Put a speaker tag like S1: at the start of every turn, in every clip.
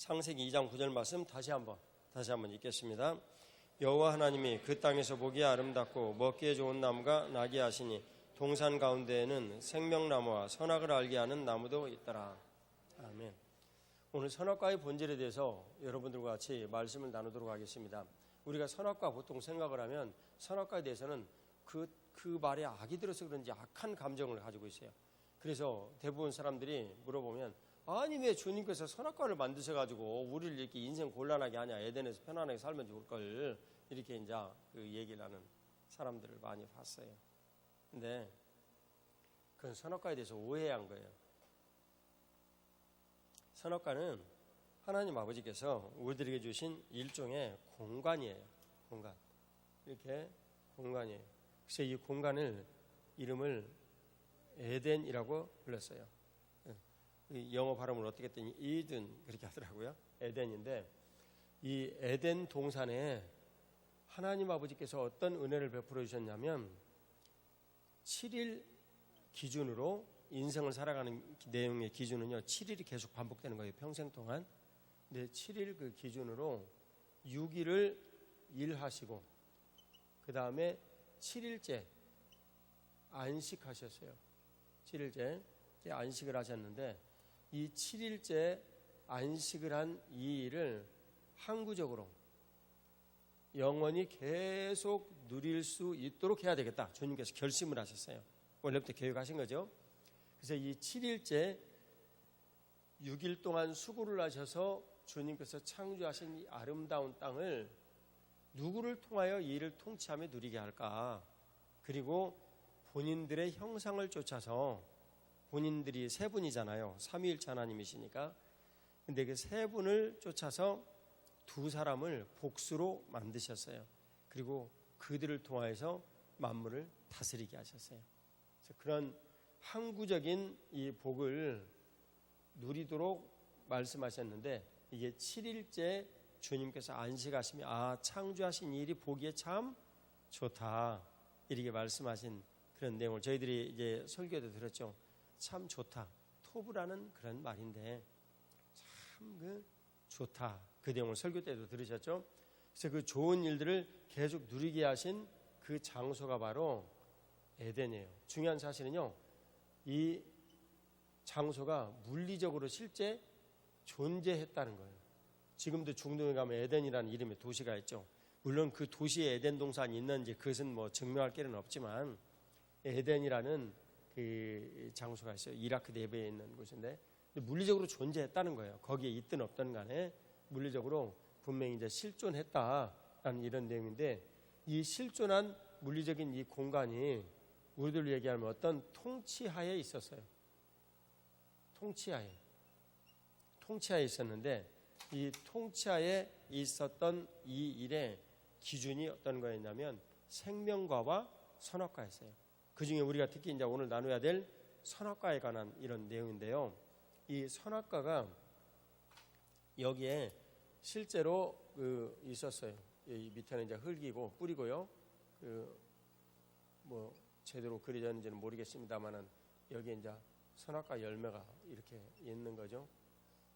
S1: 창세기 2장 9절 말씀 다시 한번 읽겠습니다. 여호와 하나님이 그 땅에서 보기에 아름답고 먹기에 좋은 나무가 나게 하시니 동산 가운데에는 생명나무와 선악을 알게 하는 나무도 있더라. 아멘. 오늘 선악과의 본질에 대해서 여러분들과 같이 말씀을 나누도록 하겠습니다. 우리가 선악과 보통 생각을 하면 선악과에 대해서는 그 말에 악이 들어서 그런지 악한 감정을 가지고 있어요. 그래서 대부분 사람들이 물어보면 아니 왜 주님께서 선악과를 만드셔가지고 우리를 이렇게 인생 곤란하게 하냐, 에덴에서 편안하게 살면 좋을 걸, 이렇게 이제 그 얘기를 하는 사람들을 많이 봤어요. 근데 그건 선악과에 대해서 오해한 거예요. 선악과는 하나님 아버지께서 우리들에게 주신 일종의 공간이에요. 공간. 이렇게 공간이에요. 그래서 이 공간을 이름을 에덴이라고 불렀어요. 영어 발음을 어떻게 했더니 이든 그렇게 하더라고요. 에덴인데 이 에덴 동산에 하나님 아버지께서 어떤 은혜를 베풀어 주셨냐면 7일 기준으로 인생을 살아가는 내용의 기준은요 7일이 계속 반복되는 거예요. 평생 동안. 근데 7일 그 기준으로 6일을 일하시고 그 다음에 7일째 안식하셨어요. 7일째 안식을 하셨는데 이 7일째 안식을 한 이 일을 항구적으로 영원히 계속 누릴 수 있도록 해야 되겠다. 주님께서 결심을 하셨어요. 원래부터 계획하신 거죠. 그래서 이 7일째 6일 동안 수고를 하셔서 주님께서 창조하신 이 아름다운 땅을 누구를 통하여 이 일을 통치하며 누리게 할까? 그리고 본인들의 형상을 쫓아서 본인들이 세 분이잖아요. 삼위일체 하나님이시니까. 근데 그 세 분을 쫓아서 두 사람을 복수로 만드셨어요. 그리고 그들을 통하여서 만물을 다스리게 하셨어요. 그래서 그런 항구적인 이 복을 누리도록 말씀하셨는데 이게 7일째 주님께서 안식하시며 창조하신 일이 보기에 참 좋다 이렇게 말씀하신 그런 내용을 저희들이 이제 설교도 들었죠. 참 좋다. 토브라는 그런 말인데 참 좋다. 그 내용을 설교 때도 들으셨죠? 그래서 그 좋은 일들을 계속 누리게 하신 그 장소가 바로 에덴이에요. 중요한 사실은요. 이 장소가 물리적으로 실제 존재했다는 거예요. 지금도 중동에 가면 에덴이라는 이름의 도시가 있죠. 물론 그 도시에 에덴 동산이 있는지 그것은 뭐 증명할 길은 없지만 에덴이라는 그 장소가 있어요. 이라크 내부에 있는 곳인데 물리적으로 존재했다는 거예요. 거기에 있든 없든 간에 물리적으로 분명히 이제 실존했다라는 이런 내용인데 이 실존한 물리적인 이 공간이 우리들로 얘기하면 어떤 통치하에 있었어요. 통치하에 있었는데 이 통치하에 있었던 이 일의 기준이 어떤 거였냐면 생명과와 선악과였어요. 그 중에 우리가 특히 이제 오늘 나눠야 될 선악과에 관한 이런 내용인데요. 이 선악과가 여기에 실제로 있었어요. 이 밑에는 이제 흙이고 뿌리고요. 뭐 제대로 그려졌는지는 모르겠습니다만은 여기에 이제 선악과 열매가 이렇게 있는 거죠.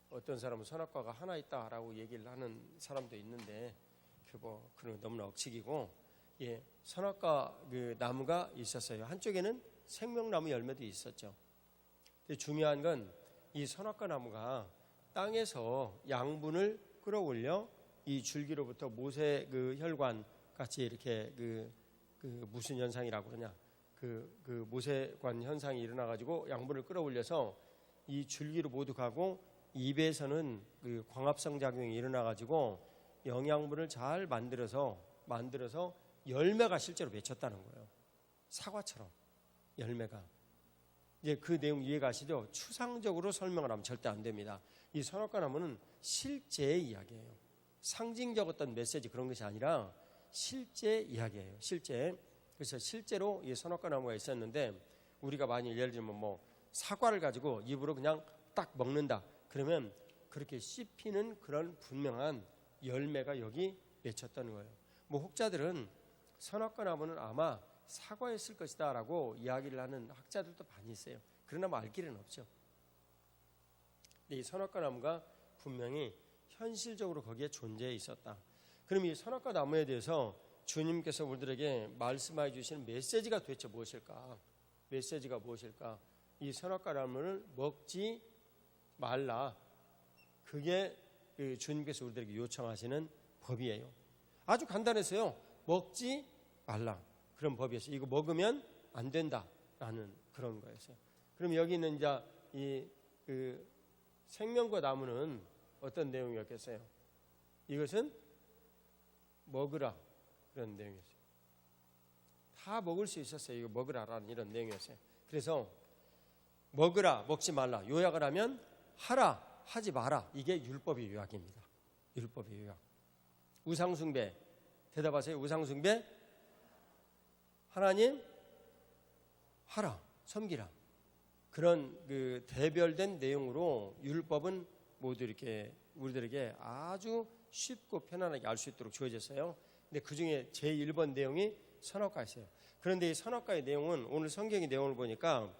S1: 어떤 사람은 선악과가 하나 있다라고 얘기를 하는 사람도 있는데 그건 너무나 억측이고. 예, 선악과 그 나무가 있었어요. 한쪽에는 생명나무 열매도 있었죠. 근데 중요한 건 이 선악과 나무가 땅에서 양분을 끌어올려 이 줄기로부터 모세 그 혈관 같이 이렇게 무슨 현상이라고 그러냐? 그 모세관 현상이 일어나가지고 양분을 끌어올려서 이 줄기로 모두 가고 입에서는 그 광합성 작용이 일어나가지고 영양분을 잘 만들어서 열매가 실제로 맺혔다는 거예요. 사과처럼 열매가. 이제 그 내용 이해가시죠? 추상적으로 설명을 하면 절대 안 됩니다. 이 선악과 나무는 실제의 이야기예요. 상징적 어떤 메시지 그런 것이 아니라 실제 이야기예요. 실제. 그래서 실제로 이 선악과 나무가 있었는데 우리가 만일 예를 들면 뭐 사과를 가지고 입으로 그냥 딱 먹는다. 그러면 그렇게 씹히는 그런 분명한 열매가 여기 맺혔다는 거예요. 뭐 혹자들은 선악과 나무는 아마 사과였을 것이다 라고 이야기를 하는 학자들도 많이 있어요. 그러나 뭐 알 길은 없죠. 근데 이 선악과 나무가 분명히 현실적으로 거기에 존재해 있었다. 그럼 이 선악과 나무에 대해서 주님께서 우리들에게 말씀해 주시는 메시지가 도대체 무엇일까? 메시지가 무엇일까? 이 선악과 나무를 먹지 말라. 그게 주님께서 우리들에게 요청하시는 법이에요. 아주 간단해서요. 먹지 말라. 그런 법이었어요. 이거 먹으면 안 된다라는 그런 거였어요. 그럼 여기는 이제 이 생명과 나무는 어떤 내용이었겠어요? 이것은 먹으라 그런 내용이었어요. 다 먹을 수 있었어요. 이거 먹으라라는 이런 내용이었어요. 그래서 먹으라, 먹지 말라. 요약을 하면 하라, 하지 마라. 이게 율법의 요약입니다. 율법의 요약. 우상숭배. 대답하세요. 우상숭배. 하나님 하라, 섬기라. 그런 그 대별된 내용으로 율법은 모두 이렇게 우리들에게 아주 쉽고 편안하게 알 수 있도록 주어졌어요. 근데 그 중에 제1번 내용이 선악과였어요. 그런데 이 선악과의 내용은 오늘 성경의 내용을 보니까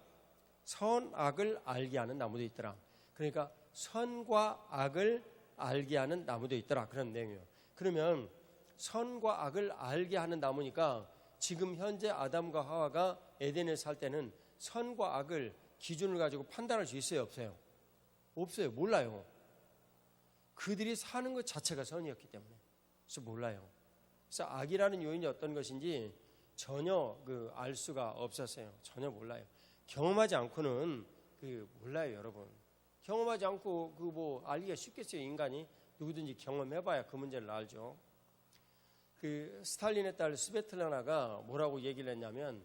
S1: 선악을 알게 하는 나무도 있더라. 그러니까 선과 악을 알게 하는 나무도 있더라. 그런 내용이에요. 그러면 선과 악을 알게 하는 나무니까 지금 현재 아담과 하와가 에덴을 살 때는 선과 악을 기준을 가지고 판단할 수 있어요? 없어요? 없어요. 몰라요. 그들이 사는 것 자체가 선이었기 때문에. 그래서 몰라요. 그래서 악이라는 요인이 어떤 것인지 전혀 알 수가 없었어요. 전혀 몰라요. 경험하지 않고는 몰라요, 여러분. 경험하지 않고 알기가 쉽겠어요, 인간이. 누구든지 경험해봐야 그 문제를 알죠. 스탈린의 딸 스베틀라나가 뭐라고 얘기를 했냐면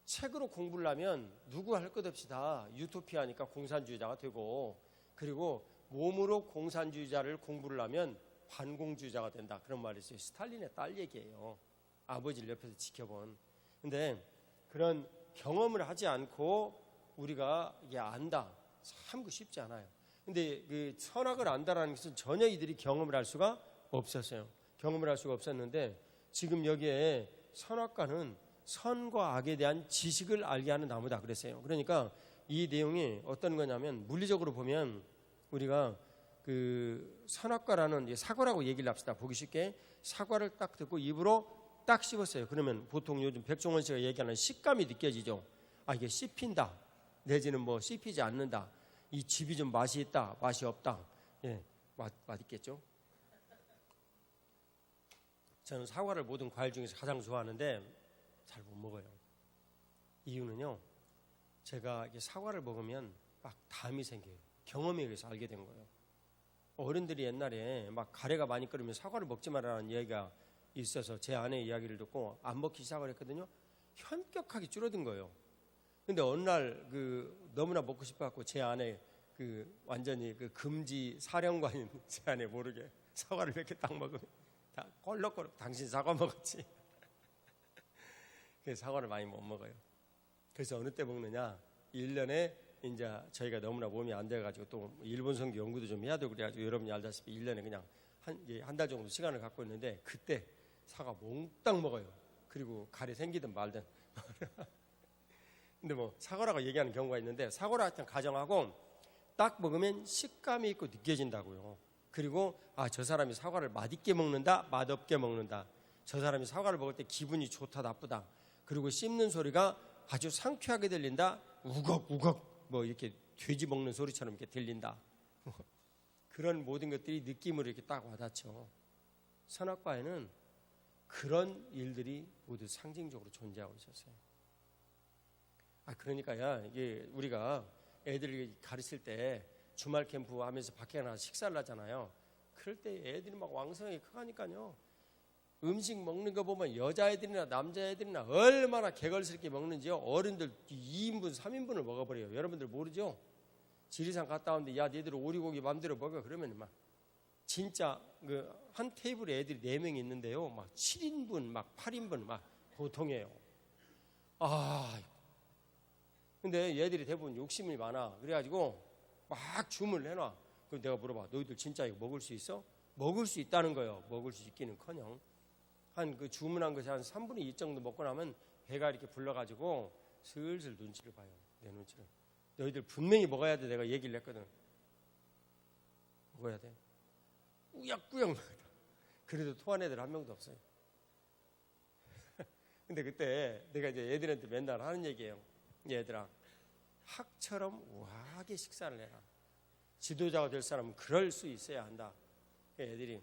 S1: 책으로 공부를 하면 누구 할 것 없이 다 유토피아니까 공산주의자가 되고 그리고 몸으로 공산주의자를 공부를 하면 반공주의자가 된다. 그런 말이 있어요. 스탈린의 딸 얘기예요. 아버지를 옆에서 지켜본. 근데 그런 경험을 하지 않고 우리가 이게 안다. 참 쉽지 않아요. 근데 선악을 안다라는 것은 전혀 이들이 경험을 할 수가 없었어요. 경험을 할 수가 없었는데 지금 여기에 선악과는 선과 악에 대한 지식을 알게 하는 나무다 그랬어요. 그러니까 이 내용이 어떤 거냐면 물리적으로 보면 우리가 선악과라는 사과라고 얘기를 합시다. 보기 쉽게 사과를 딱 듣고 입으로 딱 씹었어요. 그러면 보통 요즘 백종원 씨가 얘기하는 식감이 느껴지죠. 이게 씹힌다 내지는 씹히지 않는다. 이 즙이 좀 맛이 있다 맛이 없다. 맛있겠죠. 저는 사과를 모든 과일 중에서 가장 좋아하는데 잘 못 먹어요. 이유는요, 제가 사과를 먹으면 막 담이 생겨요. 경험에 의해서 알게 된 거예요. 어른들이 옛날에 막 가래가 많이 끓으면 사과를 먹지 말라는 얘기가 있어서 제 아내의 이야기를 듣고 안 먹기 시작을 했거든요. 현격하게 줄어든 거예요. 근데 어느 날 너무나 먹고 싶어갖고 제 아내 완전히 금지 사령관인 제 아내 모르게 사과를 몇 개 딱 먹으면 다 꼴럭꼴럭 당신 사과 먹었지. 그래서 사과를 많이 못 먹어요. 그래서 어느 때 먹느냐, 1년에 이제 저희가 너무나 몸이 안 돼가지고 또 일본 성교 연구도 좀 해야 되고 그래가지고 여러분이 알다시피 1년에 그냥 한 달 정도 시간을 갖고 있는데 그때 사과 몽땅 먹어요. 그리고 가래 생기든 말든. 근데 사과라고 얘기하는 경우가 있는데 사과라 하여튼 가정하고 딱 먹으면 식감이 있고 느껴진다고요. 그리고 저 사람이 사과를 맛있게 먹는다 맛없게 먹는다. 저 사람이 사과를 먹을 때 기분이 좋다 나쁘다. 그리고 씹는 소리가 아주 상쾌하게 들린다. 우걱우걱 이렇게 돼지 먹는 소리처럼 이렇게 들린다. 그런 모든 것들이 느낌으로 이렇게 딱 와닿죠. 선악과에는 그런 일들이 모두 상징적으로 존재하고 있었어요. 그러니까요, 이게 우리가 애들을 가르칠 때 주말 캠프 하면서 밖에 나가서 식사를 하잖아요. 그럴 때 애들이 막 왕성하게 커가니까요. 음식 먹는 거 보면 여자애들이나 남자애들이나 얼마나 개걸스럽게 먹는지요. 어른들 2인분, 3인분을 먹어버려요. 여러분들 모르죠? 지리산 갔다 오는데 야 니들 오리고기 맘대로 먹어. 그러면 막 진짜 한 테이블에 애들이 4명이 있는데요. 막 7인분, 막 8인분 막 보통이에요. 근데 얘들이 대부분 욕심이 많아. 그래가지고 막 주문을 해놔. 그럼 내가 물어봐. 너희들 진짜 이거 먹을 수 있어? 먹을 수 있다는 거예요. 먹을 수 있기는커녕 주문한 것이 한 3분의 2 정도 먹고 나면 배가 이렇게 불러가지고 슬슬 눈치를 봐요. 내 눈치를. 너희들 분명히 먹어야 돼. 내가 얘기를 했거든. 먹어야 돼. 꾸역꾸역 그래도 토한 애들 한 명도 없어요. 근데 그때 내가 이제 애들한테 맨날 하는 얘기예요. 얘들아, 학처럼 우아하게 식사를 해라. 지도자가 될 사람은 그럴 수 있어야 한다. 애들이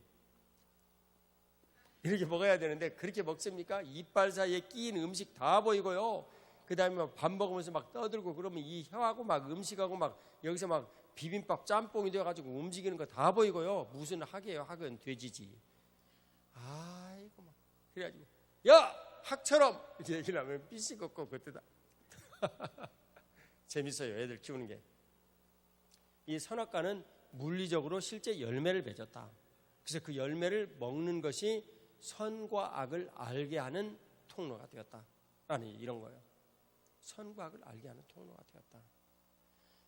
S1: 이렇게 먹어야 되는데 그렇게 먹습니까? 이빨 사이에 끼인 음식 다 보이고요. 그 다음에 밥 먹으면서 막 떠들고 그러면 이 혀하고 막 음식하고 막 여기서 막 비빔밥 짬뽕이 돼가지고 움직이는 거 다 보이고요. 무슨 학이에요? 학은 돼지지. 아이고 막 그래가지고 야! 학처럼 이렇게 얘기를 하면 삐씩 걷고 그때다. 재밌어요. 애들 키우는 게. 이 선악과는 물리적으로 실제 열매를 맺었다. 그래서 그 열매를 먹는 것이 선과 악을 알게 하는 통로가 되었다라는 이런 거예요. 선과 악을 알게 하는 통로가 되었다.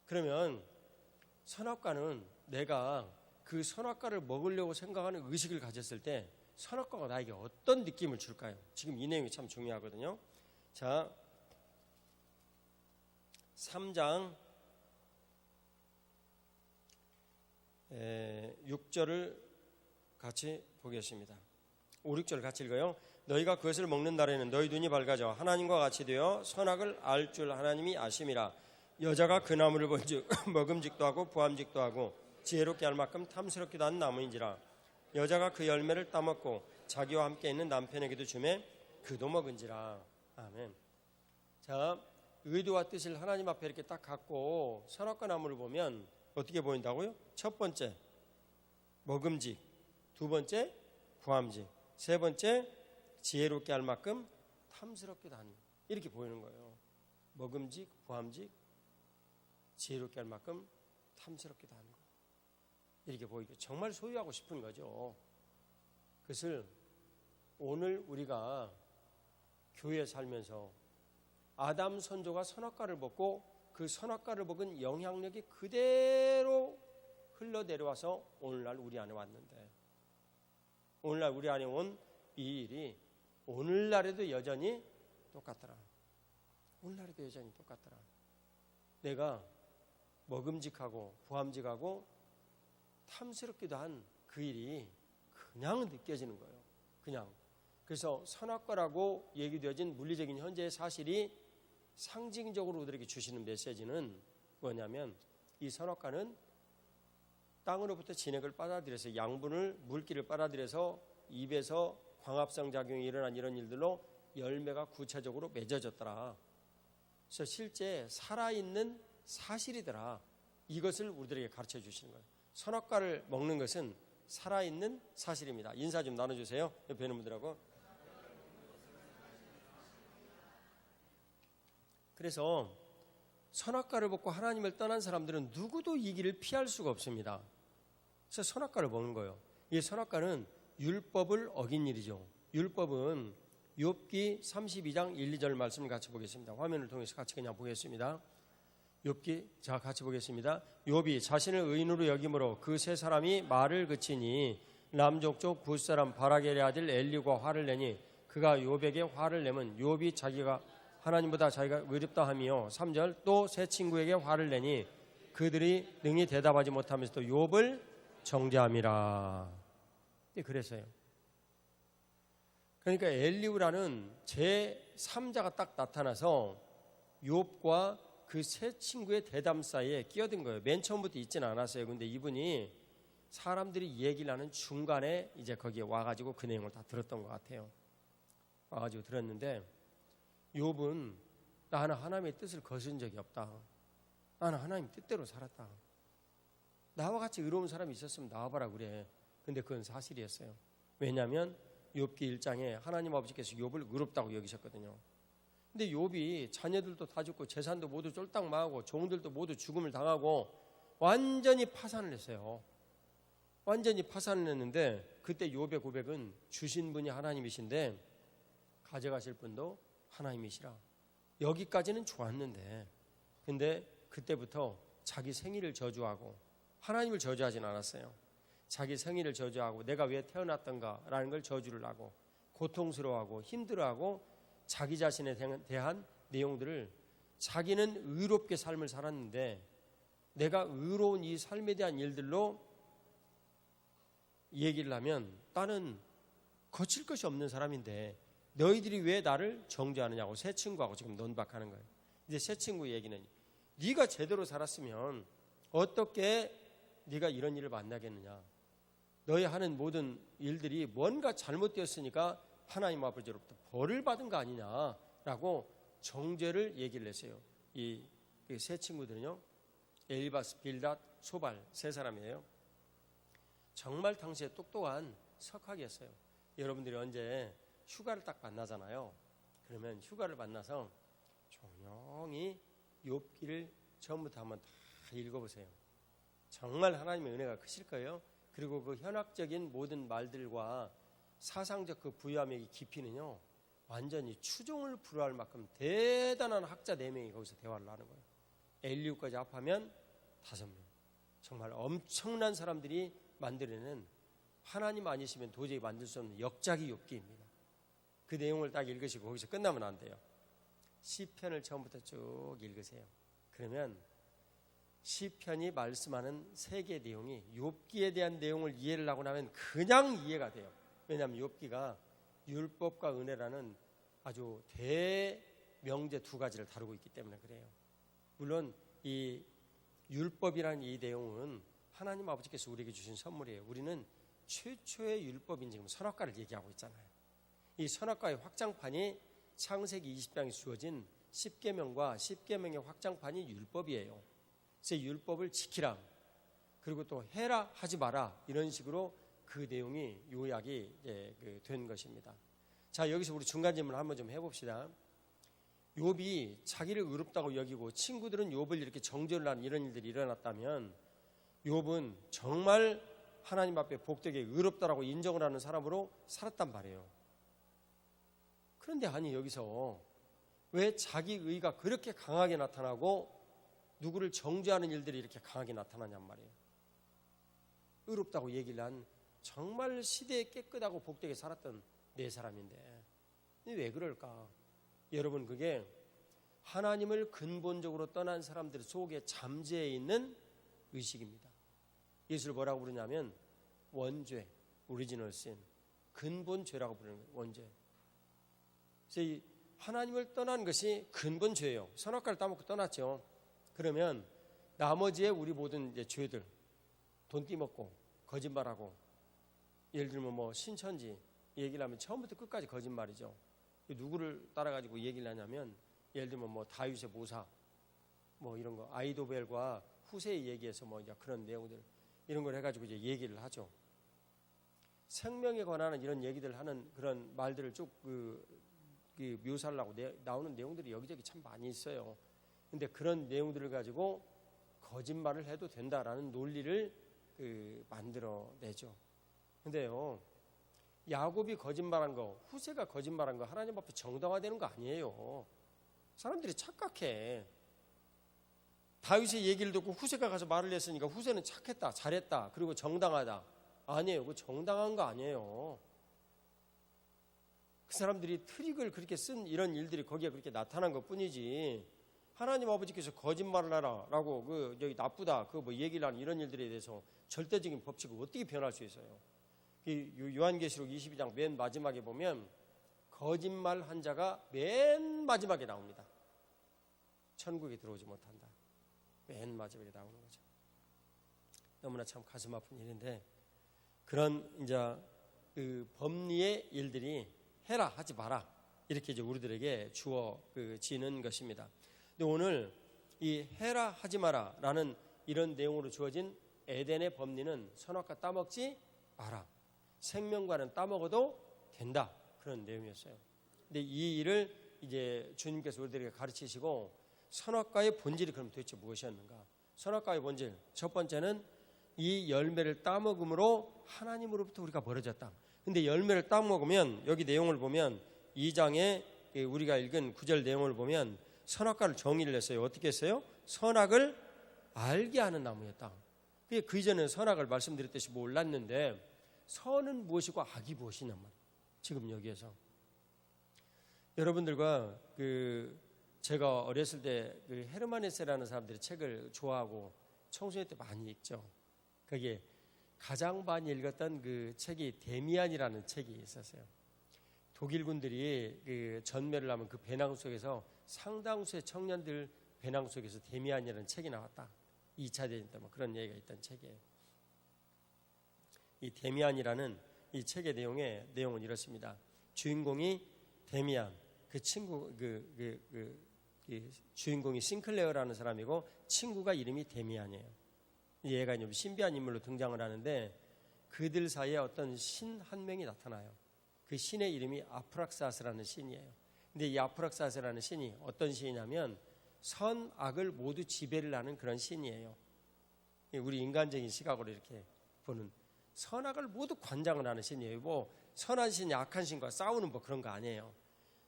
S1: 그러면 선악과는 내가 그 선악과를 먹으려고 생각하는 의식을 가졌을 때 선악과가 나에게 어떤 느낌을 줄까요? 지금 이 내용이 참 중요하거든요. 자, 3장 6절을 같이 보겠습니다. 5, 6절 같이 읽어요. 너희가 그것을 먹는 날에는 너희 눈이 밝아져 하나님과 같이 되어 선악을 알 줄 하나님이 아심이라. 여자가 그 나무를 본즉 먹음직도 하고 부함직도 하고 지혜롭게 할 만큼 탐스럽기도 한 나무인지라. 여자가 그 열매를 따먹고 자기와 함께 있는 남편에게도 주매 그도 먹은지라. 아멘. 자, 의도와 뜻을 하나님 앞에 이렇게 딱 갖고 선악과 나무를 보면 어떻게 보인다고요? 첫 번째 먹음직, 두 번째 부함직, 세 번째 지혜롭게 할 만큼 탐스럽기도 하니 이렇게 보이는 거예요. 먹음직, 부함직, 지혜롭게 할 만큼 탐스럽기도 하는 거. 이렇게 보이고 정말 소유하고 싶은 거죠. 그것을 오늘 우리가 교회에 살면서 아담 선조가 선악과를 먹고 그 선악과를 먹은 영향력이 그대로 흘러 내려와서 오늘날 우리 안에 왔는데 오늘날 우리 안에 온 이 일이 오늘날에도 여전히 똑같더라. 오늘날에도 여전히 똑같더라. 내가 먹음직하고 부함직하고 탐스럽기도 한 그 일이 그냥 느껴지는 거예요. 그냥. 그래서 선악과라고 얘기되어진 물리적인 현재의 사실이 상징적으로 우리에게 주시는 메시지는 뭐냐면 이 선악과는 땅으로부터 진액을 빨아들여서 양분을 물기를 빨아들여서 입에서 광합성 작용이 일어난 이런 일들로 열매가 구체적으로 맺어졌더라. 그래서 실제 살아있는 사실이더라. 이것을 우리들에게 가르쳐 주시는 거예요. 선악과를 먹는 것은 살아있는 사실입니다. 인사 좀 나눠주세요. 옆에 있는 분들하고. 그래서 선악과를 먹고 하나님을 떠난 사람들은 누구도 이 길을 피할 수가 없습니다. 그래서 선악과를 먹는 거예요. 이 선악과는 율법을 어긴 일이죠. 율법은 욥기 32장 1, 2절 말씀을 같이 보겠습니다. 화면을 통해서 같이 그냥 보겠습니다. 욥기 자 같이 보겠습니다. 욥이 자신을 의인으로 여김으로 그 세 사람이 말을 그치니 남족족 굿사람 바라겔의 아들 엘리후가 화를 내니 그가 욥에게 화를 내면 욥이 자기가 하나님보다 자기가 의롭다 하며 3절 또 세 친구에게 화를 내니 그들이 능히 대답하지 못하면서 또 욥을 정죄함이라. 그래서요. 그러니까 엘리후라는 제3자가 딱 나타나서 욥과 그 세 친구의 대담 사이에 끼어든 거예요. 맨 처음부터 있지는 않았어요. 근데 이분이 사람들이 얘기를 하는 중간에 이제 거기에 와가지고 그 내용을 다 들었던 것 같아요. 와가지고 들었는데 욥은 나는 하나님의 뜻을 거스른 적이 없다. 나는 하나님 뜻대로 살았다. 나와 같이 의로운 사람이 있었으면 나와봐라 그래. 근데 그건 사실이었어요. 왜냐하면 욥기 1장에 하나님 아버지께서 욥을 의롭다고 여기셨거든요. 근데 욥이 자녀들도 다 죽고 재산도 모두 쫄딱 망하고 종들도 모두 죽음을 당하고 완전히 파산을 했어요. 완전히 파산을 했는데 그때 욥의 고백은 주신 분이 하나님이신데 가져가실 분도 하나님이시라. 여기까지는 좋았는데 근데 그때부터 자기 생일을 저주하고 하나님을 저주하진 않았어요. 자기 생일을 저주하고 내가 왜 태어났던가라는 걸 저주를 하고 고통스러워하고 힘들어하고 자기 자신에 대한 내용들을 자기는 의롭게 삶을 살았는데 내가 의로운 이 삶에 대한 일들로 얘기를 하면 나는 거칠 것이 없는 사람인데 너희들이 왜 나를 정죄하느냐고 새 친구하고 지금 논박하는 거예요. 이제 새 친구 얘기는 네가 제대로 살았으면 어떻게 네가 이런 일을 만나겠느냐. 너희 하는 모든 일들이 뭔가 잘못되었으니까 하나님 아버지로부터 벌을 받은 거 아니냐라고 정죄를 얘기를 했어요. 이 세 친구들은요, 엘바스, 빌닷, 소발 세 사람이에요. 정말 당시에 똑똑한 석학이었어요. 여러분들이 언제 휴가를 딱 만나잖아요. 그러면 휴가를 만나서 조용히 욥기를 처음부터 한번 다 읽어보세요. 정말 하나님의 은혜가 크실 거예요. 그리고 그 현학적인 모든 말들과 사상적 그 부유함의 깊이는요, 완전히 추종을 불허할 만큼 대단한 학자 4명이 거기서 대화를 하는 거예요. 엘리후까지 합하면 5명. 정말 엄청난 사람들이 만들어낸, 하나님 아니시면 도저히 만들 수 없는 역작이 욥기입니다. 그 내용을 딱 읽으시고 거기서 끝나면 안 돼요. 시편을 처음부터 쭉 읽으세요. 그러면 시편이 말씀하는 세 개의 내용이 욥기에 대한 내용을 이해를 하고 나면 그냥 이해가 돼요. 왜냐하면 욥기가 율법과 은혜라는 아주 대명제 2가지를 다루고 있기 때문에 그래요. 물론 이 율법이라는 이 내용은 하나님 아버지께서 우리에게 주신 선물이에요. 우리는 최초의 율법인 지금 선악과를 얘기하고 있잖아요. 이 선악과의 확장판이 창세기 20장에 주어진 10계명과 10계명의 확장판이 율법이에요. 그래서 율법을 지키라, 그리고 또 해라, 하지 마라, 이런 식으로 그 내용이 요약이 된 것입니다. 자, 여기서 우리 중간 질문을 한번 좀 해봅시다. 욥이 자기를 의롭다고 여기고 친구들은 욥을 이렇게 정죄를 하는 이런 일들이 일어났다면 욥은 정말 하나님 앞에 복되게 의롭다라고 인정을 하는 사람으로 살았단 말이에요. 그런데 아니, 여기서 왜 자기 의가 그렇게 강하게 나타나고 누구를 정죄하는 일들이 이렇게 강하게 나타나냔 말이에요. 의롭다고 얘기를 한 정말 시대에 깨끗하고 복되게 살았던 4사람인데 왜 그럴까? 여러분, 그게 하나님을 근본적으로 떠난 사람들 속에 잠재해 있는 의식입니다. 예수를 뭐라고 부르냐면 원죄, 오리지널 신, 근본 죄라고 부르는 거예요. 원죄. 그래서 이 하나님을 떠난 것이 근본 죄예요. 선악과를 따먹고 떠났죠. 그러면 나머지의 우리 모든 이제 죄들, 돈 띠먹고 거짓말하고, 예를 들면 뭐 신천지 얘기를 하면 처음부터 끝까지 거짓말이죠. 누구를 따라가지고 얘기를 하냐면, 예를 들면 뭐 다윗의 모사, 뭐 이런 거, 아이도벨과 후세의 얘기에서 뭐 이제 그런 내용들, 이런 걸 해가지고 이제 얘기를 하죠. 생명에 관한 이런 얘기들 하는 그런 말들을 쭉 묘사를 하고 나오는 내용들이 여기저기 참 많이 있어요. 근데 그런 내용들을 가지고 거짓말을 해도 된다라는 논리를 만들어내죠. 근데요, 야곱이 거짓말한 거, 후세가 거짓말한 거 하나님 앞에 정당화되는 거 아니에요. 사람들이 착각해. 다윗의 얘기를 듣고 후세가 가서 말을 했으니까 후세는 착했다, 잘했다, 그리고 정당하다. 아니에요. 그 정당한 거 아니에요. 그 사람들이 트릭을 그렇게 쓴 이런 일들이 거기에 그렇게 나타난 것 뿐이지, 하나님 아버지께서 거짓말을 하라 라고 여기 나쁘다 뭐 얘기를 하는 이런 일들에 대해서 절대적인 법칙을 어떻게 변할 수 있어요? 요한계시록 22장 맨 마지막에 보면 거짓말한 자가 맨 마지막에 나옵니다. 천국에 들어오지 못한다. 맨 마지막에 나오는 거죠. 너무나 참 가슴 아픈 일인데, 그런 이제 법리의 일들이 해라, 하지 마라, 이렇게 이제 우리들에게 주어지는 것입니다. 근데 오늘 이 해라, 하지 마라 라는 이런 내용으로 주어진 에덴의 법리는 선악과 따먹지 마라, 생명과는 따먹어도 된다, 그런 내용이었어요. 근데 이 일을 이제 주님께서 우리들에게 가르치시고, 선악과의 본질이 그럼 도대체 무엇이었는가? 선악과의 본질, 첫 번째는 이 열매를 따먹음으로 하나님으로부터 우리가 멀어졌다. 근데 열매를 따먹으면, 여기 내용을 보면 2장에 우리가 읽은 9절 내용을 보면 선악과를 정의를 했어요. 어떻게 했어요? 선악을 알게 하는 나무였다. 그 이전에 선악을 말씀드렸듯이 몰랐는데, 선은 무엇이고 악이 무엇이냐 말이에요. 지금 여기에서 여러분들과 제가 어렸을 때 헤르만 헤세라는 사람들이 책을 좋아하고 청소년 때 많이 읽죠. 그게 가장 많이 읽었던 그 책이 데미안이라는 책이 있었어요. 독일군들이 그 전멸을 하면 그 배낭 속에서 상당수의 청년들 배낭 속에서 데미안이라는 책이 나왔다. 2차 대전 때 뭐 그런 얘기가 있던 책이에요. 이 데미안이라는 이 책의 내용은 이렇습니다. 주인공이 데미안, 그 친구 주인공이 싱클레어라는 사람이고 친구가 이름이 데미안이에요. 얘가 좀 신비한 인물로 등장을 하는데 그들 사이에 어떤 신 한 명이 나타나요. 그 신의 이름이 아프락사스라는 신이에요. 근데 이 아프락사스라는 신이 어떤 신이냐면 선악을 모두 지배를 하는 그런 신이에요. 우리 인간적인 시각으로 이렇게 보는 선악을 모두 관장을 하는 신이에요. 뭐 선한 신이 악한 신과 싸우는 뭐 그런 거 아니에요.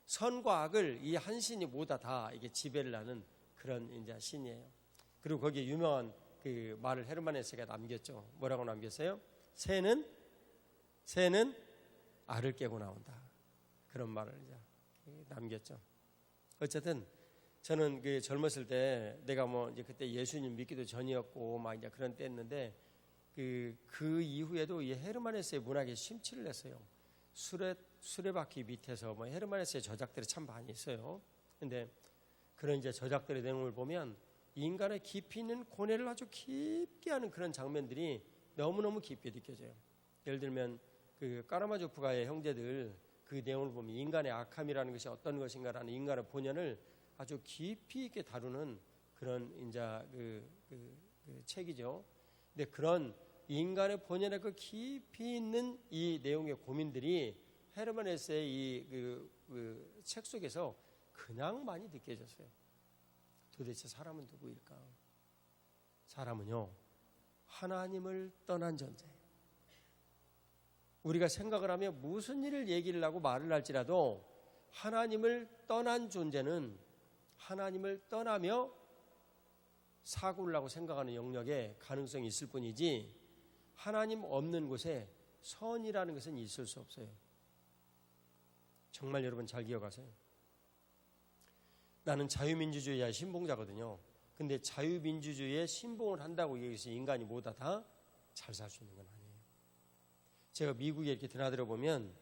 S1: 선과 악을 이 한 신이 모두 다 이게 지배를 하는 그런 이제 신이에요. 그리고 거기에 유명한 그 말을 헤르만 헤세가 남겼죠. 뭐라고 남겼어요? 새는 알을 깨고 나온다. 그런 말을 이제 남겼죠. 어쨌든 저는 그 젊었을 때 내가 뭐 이제 그때 예수님 믿기도 전이었고 막 이제 그런 때였는데 그 이후에도 이 헤르만 헤세의 문학에 심취를 했어요. 수레바퀴 밑에서 뭐 헤르만 헤세의 저작들이 참 많이 있어요. 근데 그런 이제 저작들의 내용을 보면 인간의 깊이 있는 고뇌를 아주 깊게 하는 그런 장면들이 너무너무 깊게 느껴져요. 예를 들면 그 까라마조프가의 형제들 그 내용을 보면 인간의 악함이라는 것이 어떤 것인가라는 인간의 본연을 아주 깊이 있게 다루는 그런 이제 그 책이죠. 근데 그런 인간의 본연의 그 깊이 있는 이 내용의 고민들이 헤르만 헤세의 이 책 속에서 그냥 많이 느껴졌어요. 도대체 사람은 누구일까? 사람은요, 하나님을 떠난 존재. 우리가 생각을 하면 무슨 일을 얘기를 하고 말을 할지라도 하나님을 떠난 존재는 하나님을 떠나며 사고를 하고 생각하는 영역에 가능성이 있을 뿐이지 하나님 없는 곳에 선이라는 것은 있을 수 없어요. 정말 여러분 잘 기억하세요. 나는 자유민주주의의 신봉자거든요. 근데 자유민주주의에 신봉을 한다고 여기서 인간이 모두 다 잘 살 수 있는 건 아니에요. 제가 미국에 이렇게 드나들어 보면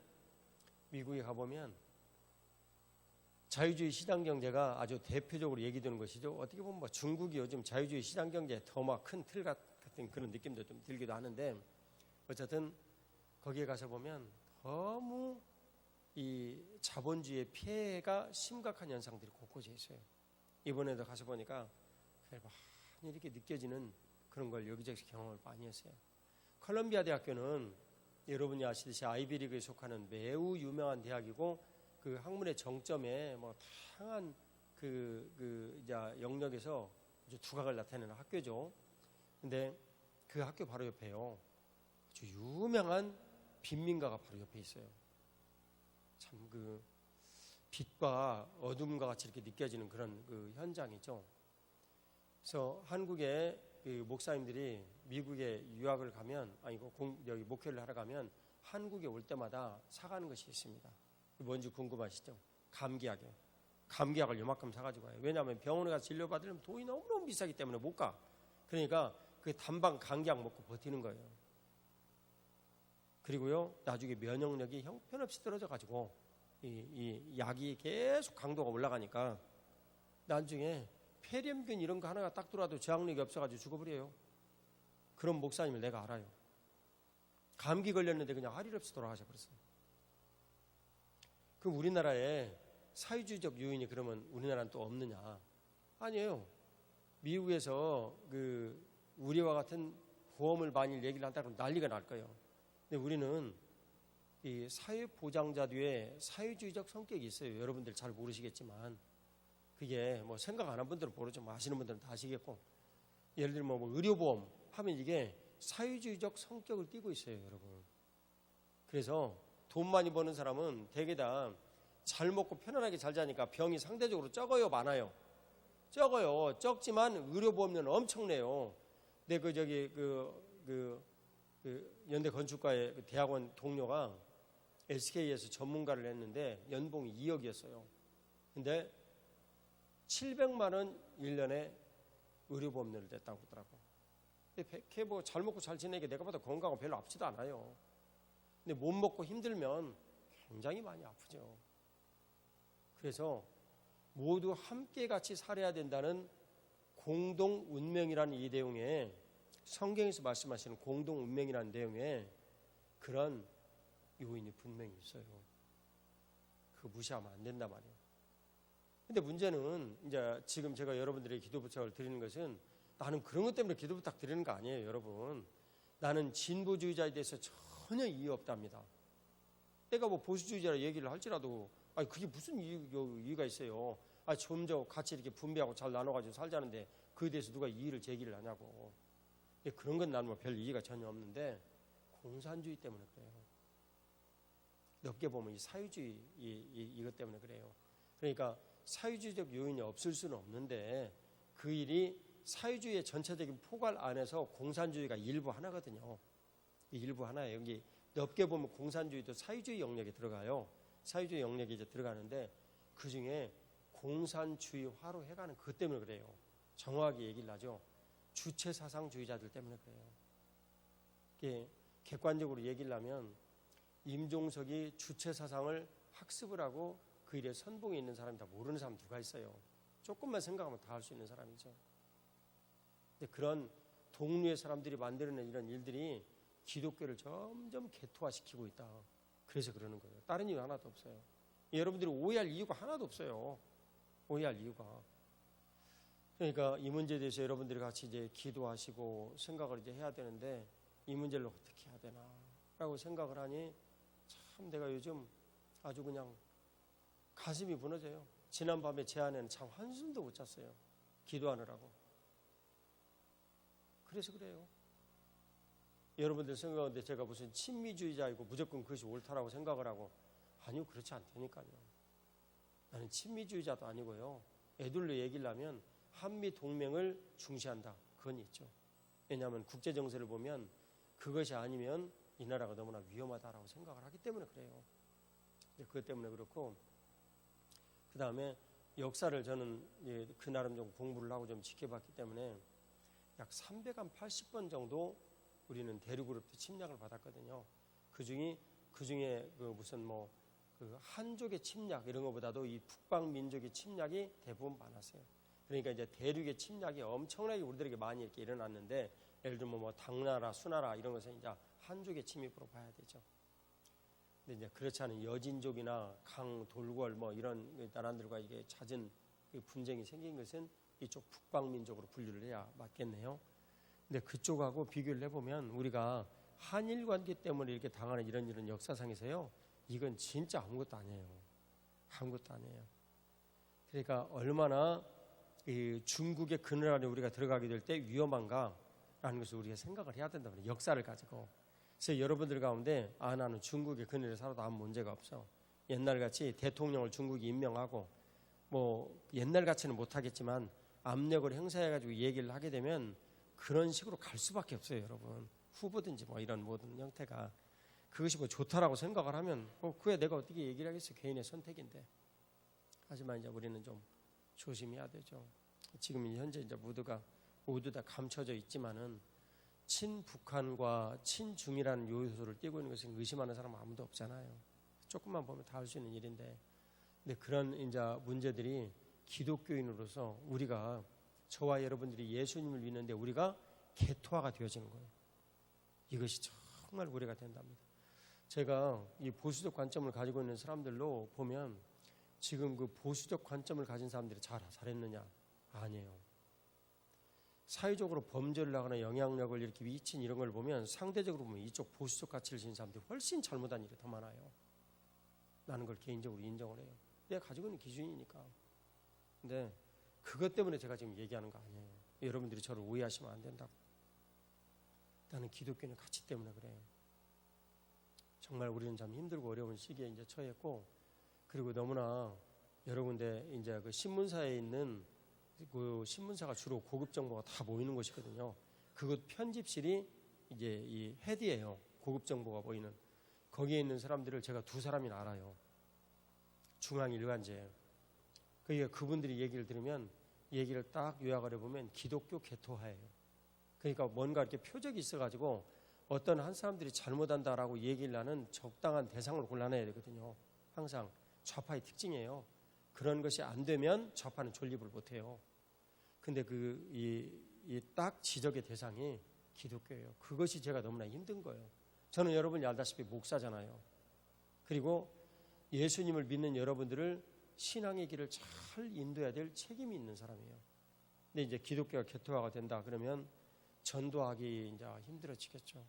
S1: 미국에 가보면 자유주의 시장경제가 아주 대표적으로 얘기되는 것이죠. 어떻게 보면 뭐 중국이 요즘 자유주의 시장경제에 더 막 큰 틀 같은 그런 느낌도 좀 들기도 하는데 어쨌든 거기에 가서 보면 너무 이 자본주의의 피해가 심각한 현상들이 곳곳에 있어요. 이번에도 가서 보니까 많이 이렇게 느껴지는 그런 걸 여기저기서 경험을 많이 했어요. 컬럼비아 대학교는 여러분이 아시듯이 아이비리그에 속하는 매우 유명한 대학이고 그 학문의 정점에 뭐 다양한 이제 영역에서 이제 두각을 나타내는 학교죠. 근데 그 학교 바로 옆에요. 아주 유명한 빈민가가 바로 옆에 있어요. 참 그 빛과 어둠과 같이 이렇게 느껴지는 그런 그 현장이죠. 그래서 한국의 그 목사님들이 미국에 유학을 가면 여기 목회를 하러 가면 한국에 올 때마다 사가는 것이 있습니다. 뭔지 궁금하시죠? 감기약이에요. 감기약을 요만큼 사가지고 가요. 왜냐하면 병원에 가서 진료받으려면 돈이 너무너무 비싸기 때문에 못 가. 그러니까 그 단방 감기약 먹고 버티는 거예요. 그리고요 나중에 면역력이 형편없이 떨어져가지고 이 약이 계속 강도가 올라가니까 나중에 폐렴균 이런 거 하나가 딱 들어와도 저항력이 없어가지고 죽어버려요. 그런 목사님을 내가 알아요. 감기 걸렸는데 그냥 할 일 없이 돌아가셔 버렸어요. 그럼 우리나라에 사회주의적 요인이 그러면 우리나라는 또 없느냐? 아니에요. 미국에서 그 우리와 같은 보험을 만일 얘기를 한다 그러면 난리가 날 거예요. 근데 우리는 이 사회보장자 뒤에 사회주의적 성격이 있어요. 여러분들 잘 모르시겠지만 그게 뭐 생각 안 한 분들은 모르죠. 뭐 아시는 분들은 다 아시겠고 예를 들면 뭐 의료보험 하면 이게 사회주의적 성격을 띠고 있어요, 여러분. 그래서 돈 많이 버는 사람은 대개 다 잘 먹고 편안하게 잘 자니까 병이 상대적으로 적어요, 많아요? 적어요. 적지만 의료보험료는 엄청내요. 근데 연대 건축가의 그 대학원 동료가 SK에서 전문가를 했는데 연봉이 2억이었어요. 근데 700만 원 1년에 의료보험료를 냈다고 하더라고. 백해 뭐 잘 먹고 잘 지내니까 내가 봐도 건강하고 별로 아프지도 않아요. 근데 못 먹고 힘들면 굉장히 많이 아프죠. 그래서 모두 함께 같이 살아야 된다는 공동 운명이라는 이 내용에, 성경에서 말씀하시는 공동 운명이라는 내용에 그런 요인이 분명히 있어요. 그거 무시하면 안 된단 말이에요. 근데 문제는 이제 지금 제가 여러분들에게 기도 부탁을 드리는 것은 나는 그런 것 때문에 기도 부탁 드리는 거 아니에요, 여러분. 나는 진보주의자에 대해서 전혀 이해 없답니다. 내가 뭐 보수주의자라 얘기를 할지라도 그게 무슨 이유가 있어요. 점점 같이 이렇게 분배하고 잘 나눠가지고 살자는데 그에 대해서 누가 이의를 제기를 하냐고. 그런 건 나는 뭐 별 이해가 전혀 없는데 공산주의 때문에 그래요. 넓게 보면 이 사회주의 이것 때문에 그래요. 그러니까 사회주의적 요인이 없을 수는 없는데 그 일이 사회주의의 전체적인 포괄 안에서 공산주의가 일부 하나거든요. 일부 하나예요. 여기 넓게 보면 공산주의도 사회주의 영역에 들어가요. 사회주의 영역에 이제 들어가는데 그 중에 공산주의화로 해가는 그것 때문에 그래요. 정확하게 얘기를 하죠. 주체사상주의자들 때문에 그래요. 이게 객관적으로 얘기를 하면 임종석이 주체사상을 학습을 하고 그 일에 선봉에 있는 사람이 다 모르는 사람 누가 있어요. 조금만 생각하면 다 할 수 있는 사람이죠. 근데 그런 동류의 사람들이 만들어낸 이런 일들이 기독교를 점점 개토화시키고 있다. 그래서 그러는 거예요. 다른 이유 하나도 없어요. 여러분들이 오해할 이유가 하나도 없어요. 오해할 이유가. 그러니까 이 문제에 대해서 여러분들이 같이 이제 기도하시고 생각을 이제 해야 되는데 이 문제를 어떻게 해야 되나라고 생각을 하니 참 내가 요즘 아주 그냥 가슴이 무너져요. 지난밤에 제 아내는 참 한숨도 못 잤어요. 기도하느라고. 그래서 그래요. 여러분들 생각하는데 제가 무슨 친미주의자이고 무조건 그것이 옳다라고 생각을 하고, 아니요, 그렇지 않다니까요. 나는 친미주의자도 아니고요. 애들로 얘기를 하면 한미 동맹을 중시한다. 그건 있죠. 왜냐하면 국제 정세를 보면 그것이 아니면 이 나라가 너무나 위험하다라고 생각을 하기 때문에 그래요. 그것 때문에 그렇고, 그 다음에 역사를 저는 그 나름 좀 공부를 하고 좀 지켜봤기 때문에 약 380번 정도 우리는 대륙으로부터 침략을 받았거든요. 그 중에 그 무슨 그 한족의 침략 이런 것보다도 이 북방 민족의 침략이 대부분 많았어요. 그러니까 이제 대륙의 침략이 엄청나게 우리들에게 많이 이렇게 일어났는데, 예를 들면 뭐 당나라, 수나라 이런 것은 이제 한족의 침입으로 봐야 되죠. 근데 이제 그렇지 않은 여진족이나 강, 돌궐 뭐 이런 나라들과 이게 잦은 분쟁이 생긴 것은 이쪽 북방 민족으로 분류를 해야 맞겠네요. 근데 그쪽하고 비교를 해보면 우리가 한일 관계 때문에 이렇게 당하는 이런 역사상에서요, 이건 진짜 아무것도 아니에요. 아무것도 아니에요. 그러니까 얼마나 이 중국의 그늘 안에 우리가 들어가게 될 때 위험한가라는 것을 우리가 생각을 해야 된다고 해요. 역사를 가지고. 그래서 여러분들 가운데 나는 중국의 그늘에 살아도 아무 문제가 없어. 옛날같이 대통령을 중국이 임명하고 뭐 옛날같이는 못하겠지만 압력을 행사해가지고 얘기를 하게 되면 그런 식으로 갈 수밖에 없어요, 여러분. 후보든지 뭐 이런 모든 형태가. 그것이 뭐 좋다라고 생각을 하면 그에 내가 어떻게 얘기를 하겠어요. 개인의 선택인데. 하지만 이제 우리는 좀 조심해야 되죠. 지금 현재 이제 모두 다 감춰져 있지만은 친북한과 친중이라는 요소를 띄고 있는 것을 의심하는 사람은 아무도 없잖아요. 조금만 보면 다 알 수 있는 일인데, 근데 그런 이제 문제들이 기독교인으로서 우리가, 저와 여러분들이 예수님을 믿는데 우리가 개토화가 되어지는 거예요. 이것이 정말 우려가 된답니다. 제가 이 보수적 관점을 가지고 있는 사람들로 보면 지금 그 보수적 관점을 가진 사람들이 잘했느냐? 아니에요. 사회적으로 범죄를 하거나 영향력을 이렇게 미친 이런 걸 보면 상대적으로 보면 이쪽 보수적 가치를 지닌 사람들이 훨씬 잘못한 일이 더 많아요. 나는 그걸 개인적으로 인정을 해요. 내가 가지고 있는 기준이니까. 근데 그것 때문에 제가 지금 얘기하는 거 아니에요. 여러분들이 저를 오해하시면 안 된다고. 나는 기독교는 가치 때문에 그래요. 정말 우리는 참 힘들고 어려운 시기에 이제 처했고, 그리고 너무나 여러 군데 이제 그 신문사에 있는 그 신문사가 주로 고급 정보가 다 모이는 곳이거든요. 그곳 편집실이 이제 이 헤드예요. 고급 정보가 모이는. 거기에 있는 사람들을 제가 두 사람이나 알아요. 중앙일간지예요. 그러니까 그분들이 얘기를 들으면 얘기를 딱 요약을 해보면 기독교 개토화예요. 그러니까 뭔가 이렇게 표적이 있어가지고 어떤 한 사람들이 잘못한다라고 얘기를 하는 적당한 대상을 골라내야 되거든요. 항상 좌파의 특징이에요. 그런 것이 안 되면 좌파는 존립을 못해요. 근데 이 딱 지적의 대상이 기독교예요. 그것이 제가 너무나 힘든 거예요. 저는 여러분이 알다시피 목사잖아요. 그리고 예수님을 믿는 여러분들을 신앙의 길을 잘 인도해야 될 책임이 있는 사람이에요. 근데 이제 기독교가 개토화가 된다 그러면 전도하기 이제 힘들어지겠죠.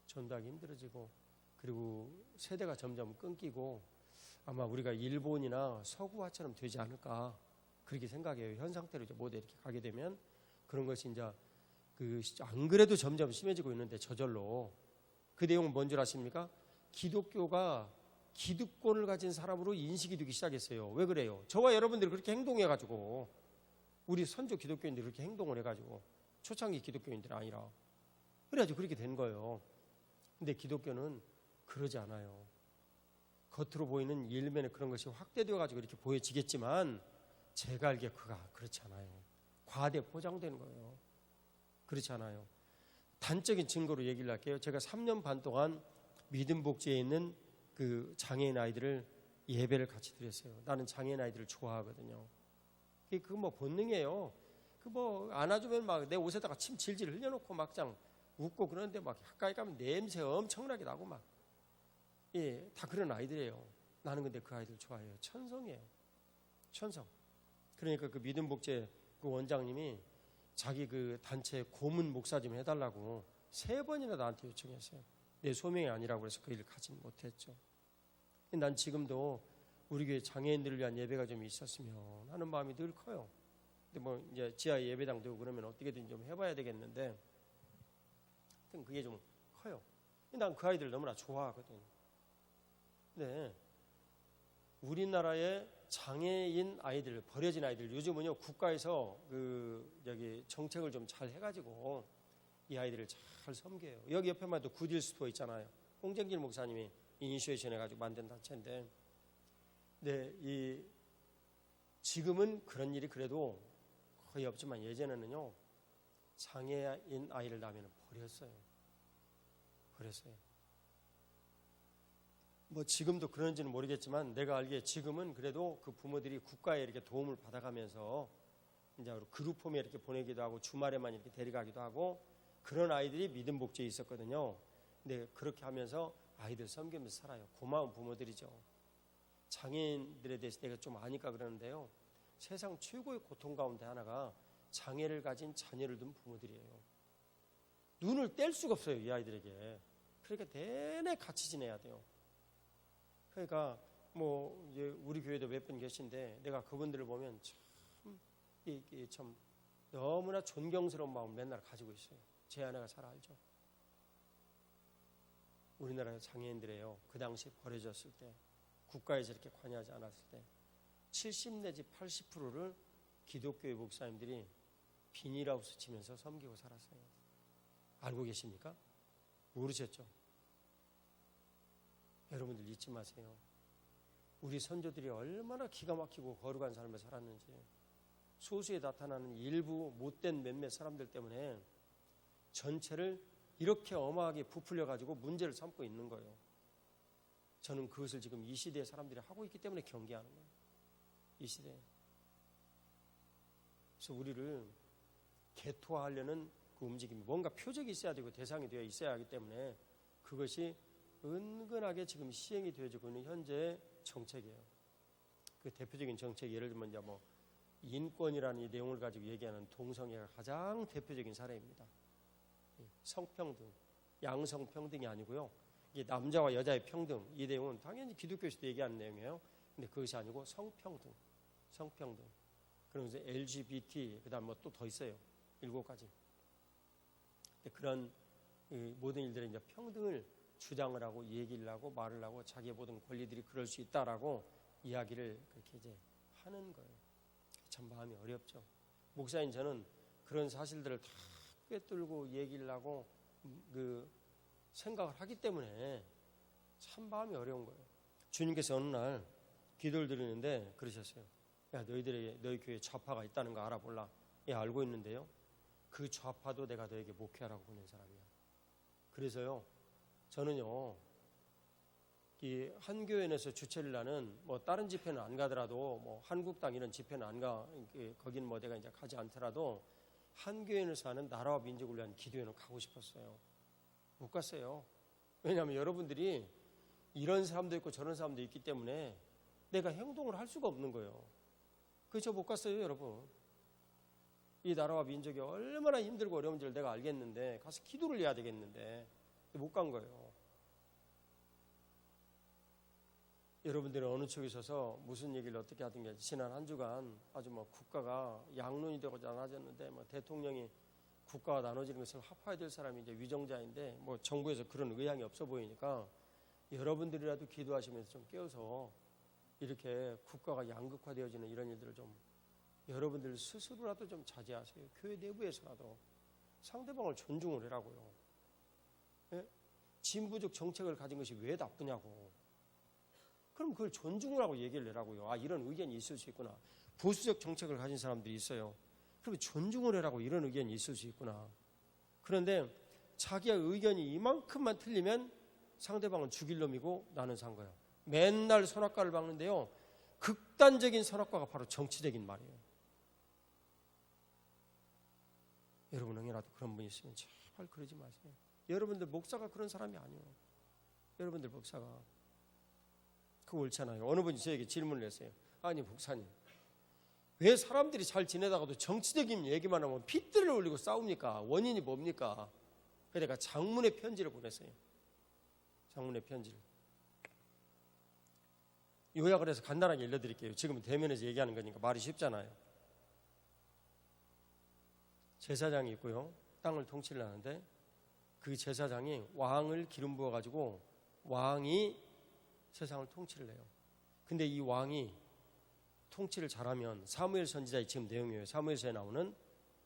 S1: 전도하기 힘들어지고, 그리고 세대가 점점 끊기고 아마 우리가 일본이나 서구화처럼 되지 않을까 그렇게 생각해요. 현 상태로 이제 모두 이렇게 가게 되면 그런 것이 이제 안 그래도 점점 심해지고 있는데 저절로 그 내용은 뭔 줄 아십니까? 기독교가 기득권을 가진 사람으로 인식이 되기 시작했어요. 왜 그래요? 저와 여러분들이 그렇게 행동해가지고, 우리 선조 기독교인들이 그렇게 행동을 해가지고, 초창기 기독교인들이 아니라 그래가지고 그렇게 된 거예요. 근데 기독교는 그러지 않아요. 겉으로 보이는 일면에 그런 것이 확대되어가지고 이렇게 보여지겠지만 제가 알기에 그렇지 않아요. 과대 포장되는 거예요. 그렇지 않아요. 단적인 증거로 얘기를 할게요. 제가 3년 반 동안 믿음 복지에 있는 그 장애인 아이들을 예배를 같이 드렸어요. 나는 장애인 아이들을 좋아하거든요. 그게 뭐 본능이에요. 안아주면 막 내 옷에다가 침 질질 흘려놓고 막장 웃고 그러는데 막 가까이 가면 냄새 엄청나게 나고 막. 예, 다 그런 아이들이에요. 나는 근데 그 아이들 좋아해요. 천성이에요. 천성. 그러니까 그 믿음 복지 그 원장님이 자기 그 단체 고문 목사 좀 해달라고 3번이나 나한테 요청했어요. 내 소명이 아니라고 그래서 그 일을 가진 못했죠. 난 지금도 우리 교회 장애인들을 위한 예배가 좀 있었으면 하는 마음이 늘 커요. 근데 뭐 이제 지하 예배당 되고 그러면 어떻게든 좀 해봐야 되겠는데, 하여튼 그게 좀 커요. 난 그 아이들 너무나 좋아하거든. 네, 우리나라의 장애인 아이들, 버려진 아이들, 요즘은요 국가에서 여기 정책을 좀 잘 해가지고 이 아이들을 잘 섬겨요. 여기 옆에만 해도 굿힐스토어 있잖아요. 홍정길 목사님이 이니시에이션 해가지고 만든 단체인데, 네, 지금은 그런 일이 그래도 거의 없지만 예전에는요 장애인 아이를 낳으면 버렸어요. 뭐 지금도 그런지는 모르겠지만 내가 알기에 지금은 그래도 그 부모들이 국가에 이렇게 도움을 받아가면서 이제 그룹홈에 이렇게 보내기도 하고 주말에만 이렇게 데려가기도 하고 그런 아이들이 믿음 복지에 있었거든요. 근데 그렇게 하면서 아이들 섬기면서 살아요. 고마운 부모들이죠. 장애인들에 대해서 내가 좀 아니까 그러는데요. 세상 최고의 고통 가운데 하나가 장애를 가진 자녀를 둔 부모들이에요. 눈을 뗄 수가 없어요, 이 아이들에게. 그러니까 내내 같이 지내야 돼요. 그러니까 뭐 이제 우리 교회도 몇 분 계신데 내가 그분들을 보면 참 너무나 존경스러운 마음을 맨날 가지고 있어요. 제 아내가 잘 알죠. 우리나라 장애인들이에요. 그 당시 버려졌을 때, 국가에서 이렇게 관여하지 않았을 때 70 내지 80%를 기독교의 목사님들이 비닐하우스 치면서 섬기고 살았어요. 알고 계십니까? 모르셨죠? 여러분들 잊지 마세요. 우리 선조들이 얼마나 기가 막히고 거룩한 삶을 살았는지. 소수에 나타나는 일부 못된 몇몇 사람들 때문에 전체를 이렇게 엄하게 부풀려가지고 문제를 삼고 있는 거예요. 저는 그것을 지금 이 시대의 사람들이 하고 있기 때문에 경계하는 거예요. 이 시대에. 그래서 우리를 개토화하려는 그 움직임이 뭔가 표적이 있어야 되고 대상이 되어 있어야 하기 때문에 그것이 은근하게 지금 시행이 되어지고 있는 현재의 정책이에요. 그 대표적인 정책, 예를 들면 이제 뭐 인권이라는 이 내용을 가지고 얘기하는 동성애가 가장 대표적인 사례입니다. 성평등, 양성평등이 아니고요. 이게 남자와 여자의 평등, 이 내용은 당연히 기독교에서도 얘기하는 내용이에요. 근데 그것이 아니고 성평등. 그러면서 LGBT, 그 다음 뭐 또 더 있어요. 7가지. 그런 모든 일들의 이제 평등을 주장을 하고 얘기를 하고 말을 하고 자기의 모든 권리들이 그럴 수 있다라고 이야기를 그렇게 이제 하는 거예요. 참 마음이 어렵죠. 목사인 저는 그런 사실들을 다 꿰뚫고 얘기를 하고 그 생각을 하기 때문에 참 마음이 어려운 거예요. 주님께서 어느 날 기도를 드리는데 그러셨어요. 야, 너희 교회에 좌파가 있다는 거 알아볼라. 예, 알고 있는데요. 그 좌파도 내가 너에게 목회하라고 보낸 사람이야. 그래서요, 저는요, 이 한교회에서 주최를 하는 뭐 다른 집회는 안 가더라도 뭐 한국당 이런 집회는 안 가, 거기는 뭐 내가 이제 가지 않더라도 한교회에서 하는 나라와 민족을 위한 기도회는 가고 싶었어요. 못 갔어요. 왜냐하면 여러분들이 이런 사람도 있고 저런 사람도 있기 때문에 내가 행동을 할 수가 없는 거예요. 그래서 못 갔어요, 여러분. 이 나라와 민족이 얼마나 힘들고 어려운지를 내가 알겠는데 가서 기도를 해야 되겠는데 못 간 거예요. 여러분들은 어느 쪽에 있어서 무슨 얘기를 어떻게 하든지 지난 한 주간 아주 뭐 국가가 양론이 되고자 나아졌는데 뭐 대통령이 국가가 나눠지는 것을 합화해야 될 사람이 이제 위정자인데 뭐 정부에서 그런 의향이 없어 보이니까 여러분들이라도 기도하시면서 좀 깨워서 이렇게 국가가 양극화되어지는 이런 일들을 좀 여러분들 스스로라도 좀 자제하세요. 교회 내부에서라도 상대방을 존중을 해라고요. 예? 진보적 정책을 가진 것이 왜 나쁘냐고. 그럼 그걸 존중을 하고 얘기를 해라고요. 아, 이런 의견이 있을 수 있구나. 보수적 정책을 가진 사람들이 있어요. 그러면 존중을 해라고. 이런 의견이 있을 수 있구나. 그런데 자기의 의견이 이만큼만 틀리면 상대방은 죽일 놈이고 나는 산 거예요. 맨날 선악과를 박는데요, 극단적인 선악과가 바로 정치적인 말이에요. 여러분 응애라도 그런 분 있으면 제발 그러지 마세요. 여러분들 목사가 그런 사람이 아니에요. 여러분들 목사가 그거 옳잖아요. 어느 분이 저에게 질문을 했어요. 아니 목사님, 왜 사람들이 잘 지내다가도 정치적인 얘기만 하면 핏대를 올리고 싸웁니까? 원인이 뭡니까? 그러니까 장문의 편지를 보냈어요. 장문의 편지를. 요약을 해서 간단하게 읽어드릴게요. 지금은 대면에서 얘기하는 거니까 말이 쉽잖아요. 제사장이 있고요. 땅을 통치를 하는데 그 제사장이 왕을 기름 부어가지고 왕이 세상을 통치를 해요. 근데 이 왕이 통치를 잘하면 사무엘 선지자의 지금 내용이에요. 사무엘서에 나오는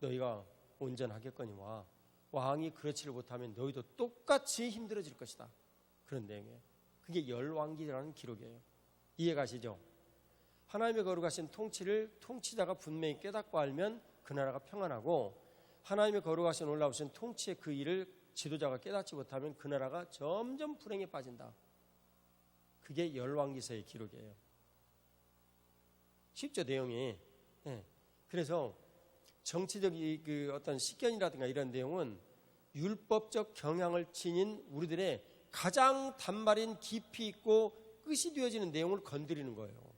S1: 너희가 온전하겠거니와 왕이 그렇지를 못하면 너희도 똑같이 힘들어질 것이다. 그런 내용이에요. 그게 열왕기라는 기록이에요. 이해가시죠? 하나님의 거룩하신 통치를 통치자가 분명히 깨닫고 알면 그 나라가 평안하고 하나님의 거룩하신 올라오신 통치의 그 일을 지도자가 깨닫지 못하면 그 나라가 점점 불행에 빠진다. 그게 열왕기서의 기록이에요. 쉽죠, 내용이. 네. 그래서 정치적 그 어떤 식견이라든가 이런 내용은 율법적 경향을 지닌 우리들의 가장 단말인 깊이 있고 끝이 되어지는 내용을 건드리는 거예요.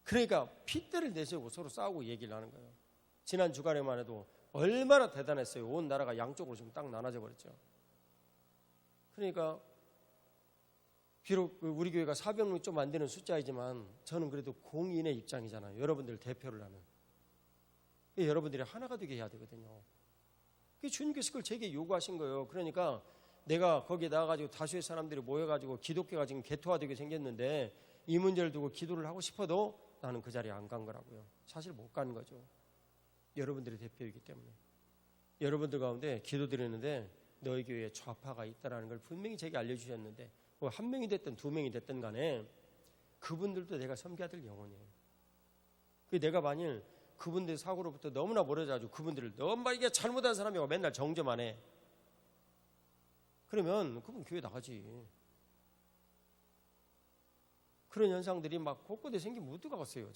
S1: 그러니까 핏대를 내세우고 서로 싸우고 얘기를 하는 거예요. 지난 주간에만 해도 얼마나 대단했어요. 온 나라가 양쪽으로 지금 딱 나눠져 버렸죠. 그러니까 비록 우리 교회가 400명 좀 안 되는 숫자이지만 저는 그래도 공인의 입장이잖아요. 여러분들 대표를 하는. 여러분들이 하나가 되게 해야 되거든요. 주님께서 그걸 제게 요구하신 거예요. 그러니까 내가 거기에 나가가지고 다수의 사람들이 모여가지고 기독교가 지금 개토화되게 생겼는데 이 문제를 두고 기도를 하고 싶어도 나는 그 자리에 안 간 거라고요. 사실 못 간 거죠. 여러분들의 대표이기 때문에. 여러분들 가운데 기도드리는데 너희 교회에 좌파가 있다는 걸 분명히 제게 알려주셨는데 뭐 한 명이 됐든 두 명이 됐든 간에 그분들도 내가 섬겨야 될 영혼이에요. 내가 만일 그분들 사고로부터 너무나 멀어져가지고 그분들을 너무 이게 잘못한 사람이고 맨날 정죄만 해. 그러면 그분 교회 나가지. 그런 현상들이 막 곳곳에 생기면 어떡하겠어요.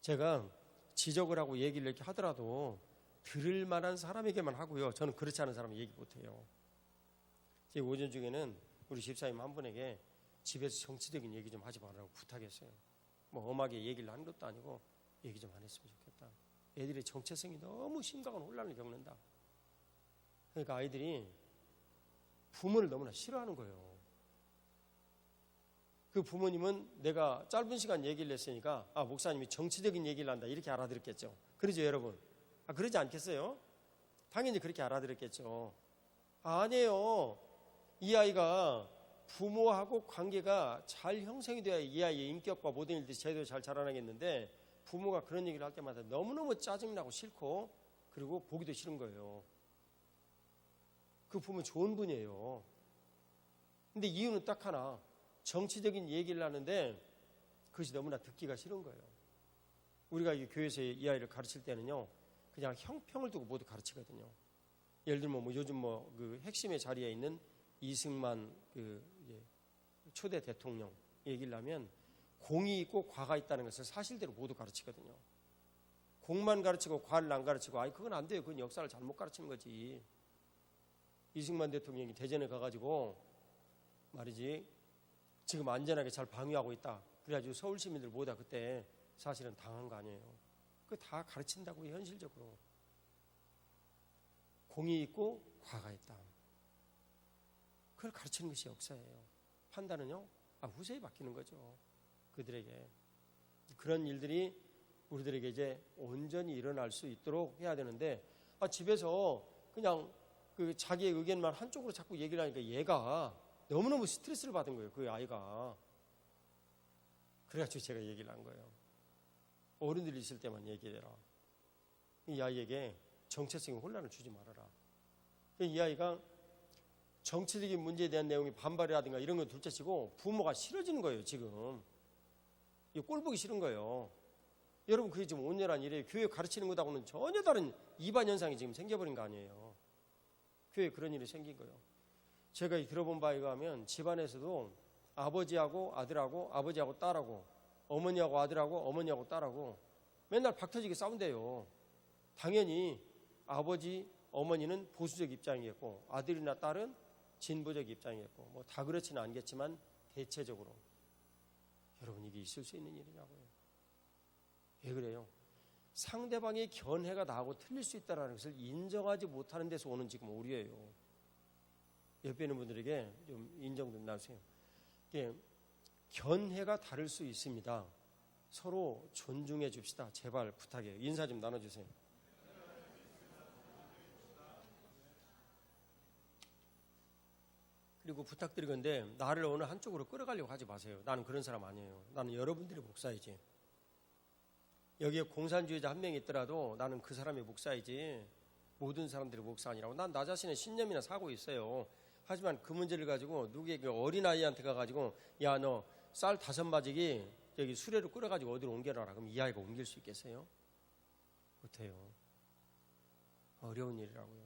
S1: 제가 지적을 하고 얘기를 이렇게 하더라도 들을 만한 사람에게만 하고요. 저는 그렇지 않은 사람은 얘기 못해요. 제 오전 중에는 우리 집사님 한 분에게 집에서 정치적인 얘기 좀 하지 말라고 부탁했어요. 뭐 엄하게 얘기를 하는 것도 아니고 얘기 좀 안 했으면 좋겠다. 애들의 정체성이 너무 심각한 혼란을 겪는다. 그러니까 아이들이 부모를 너무나 싫어하는 거예요. 그 부모님은 내가 짧은 시간 얘기를 했으니까 목사님이 정치적인 얘기를 한다 이렇게 알아들었겠죠. 그러죠 여러분? 그러지 않겠어요? 당연히 그렇게 알아들었겠죠. 아니에요. 이 아이가 부모하고 관계가 잘 형성이 돼야 이 아이의 인격과 모든 일들이 제대로 잘 자라나겠는데 부모가 그런 얘기를 할 때마다 너무너무 짜증나고 싫고 그리고 보기도 싫은 거예요. 그 부모 좋은 분이에요. 근데 이유는 딱 하나. 정치적인 얘기를 하는데 그것이 너무나 듣기가 싫은 거예요. 우리가 이 교회에서 이 아이를 가르칠 때는요. 그냥 형평을 두고 모두 가르치거든요. 예를 들면 뭐 요즘 뭐 그 핵심의 자리에 있는 이승만 그 초대 대통령 얘기를 하면 공이 있고 과가 있다는 것을 사실대로 모두 가르치거든요. 공만 가르치고 과를 안 가르치고 그건 안 돼요. 그건 역사를 잘못 가르치는 거지. 이승만 대통령이 대전에 가가지고 말이지 지금 안전하게 잘 방위하고 있다. 그래가지고 서울 시민들 모두 그때 사실은 당한 거 아니에요. 그거 다 가르친다고요. 현실적으로. 공이 있고 과가 있다. 그걸 가르치는 것이 역사예요. 판단은요 후세에 맡기는 거죠. 그들에게. 그런 일들이 우리들에게 이제 온전히 일어날 수 있도록 해야 되는데 집에서 그냥 그 자기의 의견만 한쪽으로 자꾸 얘기를 하니까 얘가 너무너무 스트레스를 받은 거예요. 그 아이가. 그래가지고 제가 얘기를 한 거예요. 어른들이 있을 때만 얘기해라. 이 아이에게 정체성의 혼란을 주지 말아라. 이 아이가 정치적인 문제에 대한 내용이 반발이라든가 이런 건 둘째치고 부모가 싫어지는 거예요. 지금 이거 꼴 보기 싫은 거예요. 여러분 그게 지금 온전한 일이에요. 교회 가르치는 것하고는 전혀 다른 이반 현상이 지금 생겨버린 거 아니에요. 교회에 그런 일이 생긴 거예요. 제가 들어본 바에 의하면 집안에서도 아버지하고 아들하고 아버지하고 딸하고 어머니하고 아들하고 어머니하고 딸하고 맨날 박터지게 싸운대요. 당연히 아버지 어머니는 보수적 입장이겠고 아들이나 딸은 진보적 입장이겠고 뭐 다 그렇지는 않겠지만 대체적으로 여러분 이게 있을 수 있는 일이냐고요. 왜 그래요? 상대방의 견해가 나하고 틀릴 수 있다는 것을 인정하지 못하는 데서 오는 지금 오류예요. 옆에 있는 분들에게 좀 인정 좀 나누세요. 견해가 다를 수 있습니다. 서로 존중해 줍시다. 제발 부탁해요. 인사 좀 나눠주세요. 그리고 부탁드리건데 나를 어느 한쪽으로 끌어가려고 하지 마세요. 나는 그런 사람 아니에요. 나는 여러분들의 목사이지. 여기에 공산주의자 한 명 있더라도 나는 그 사람의 목사이지 모든 사람들의 목사 아니라고. 난 나 자신의 신념이나 사고 있어요. 하지만 그 문제를 가지고 누구에게 어린아이한테 가가지고 야 너 쌀 5바지기 여기 수레로 끌어가지고 어디로 옮겨놔라. 그럼 이 아이가 옮길 수 있겠어요? 못해요. 어려운 일이라고요.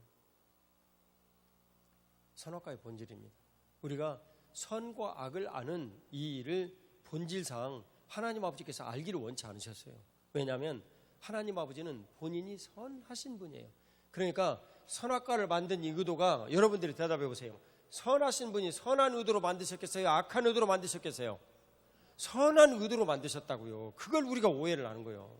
S1: 선악과의 본질입니다. 우리가 선과 악을 아는 이 일을 본질상 하나님 아버지께서 알기를 원치 않으셨어요. 왜냐하면 하나님 아버지는 본인이 선하신 분이에요. 그러니까 선악과를 만든 이 의도가 여러분들이 대답해 보세요. 선하신 분이 선한 의도로 만드셨겠어요? 악한 의도로 만드셨겠어요? 선한 의도로 만드셨다고요. 그걸 우리가 오해를 하는 거예요.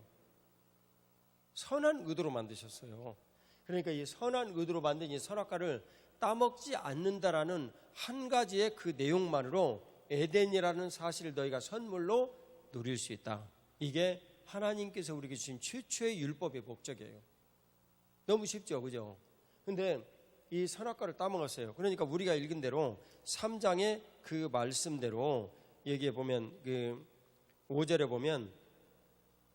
S1: 선한 의도로 만드셨어요. 그러니까 이 선한 의도로 만든 이 선악과를 따먹지 않는다라는 한 가지의 그 내용만으로 에덴이라는 사실을 너희가 선물로 누릴 수 있다. 이게 하나님께서 우리에게 주신 최초의 율법의 목적이에요. 너무 쉽죠, 그죠? 근데 이 선악과를 따먹었어요. 그러니까 우리가 읽은 대로 3장의 그 말씀대로 여기에 보면 그 5절에 보면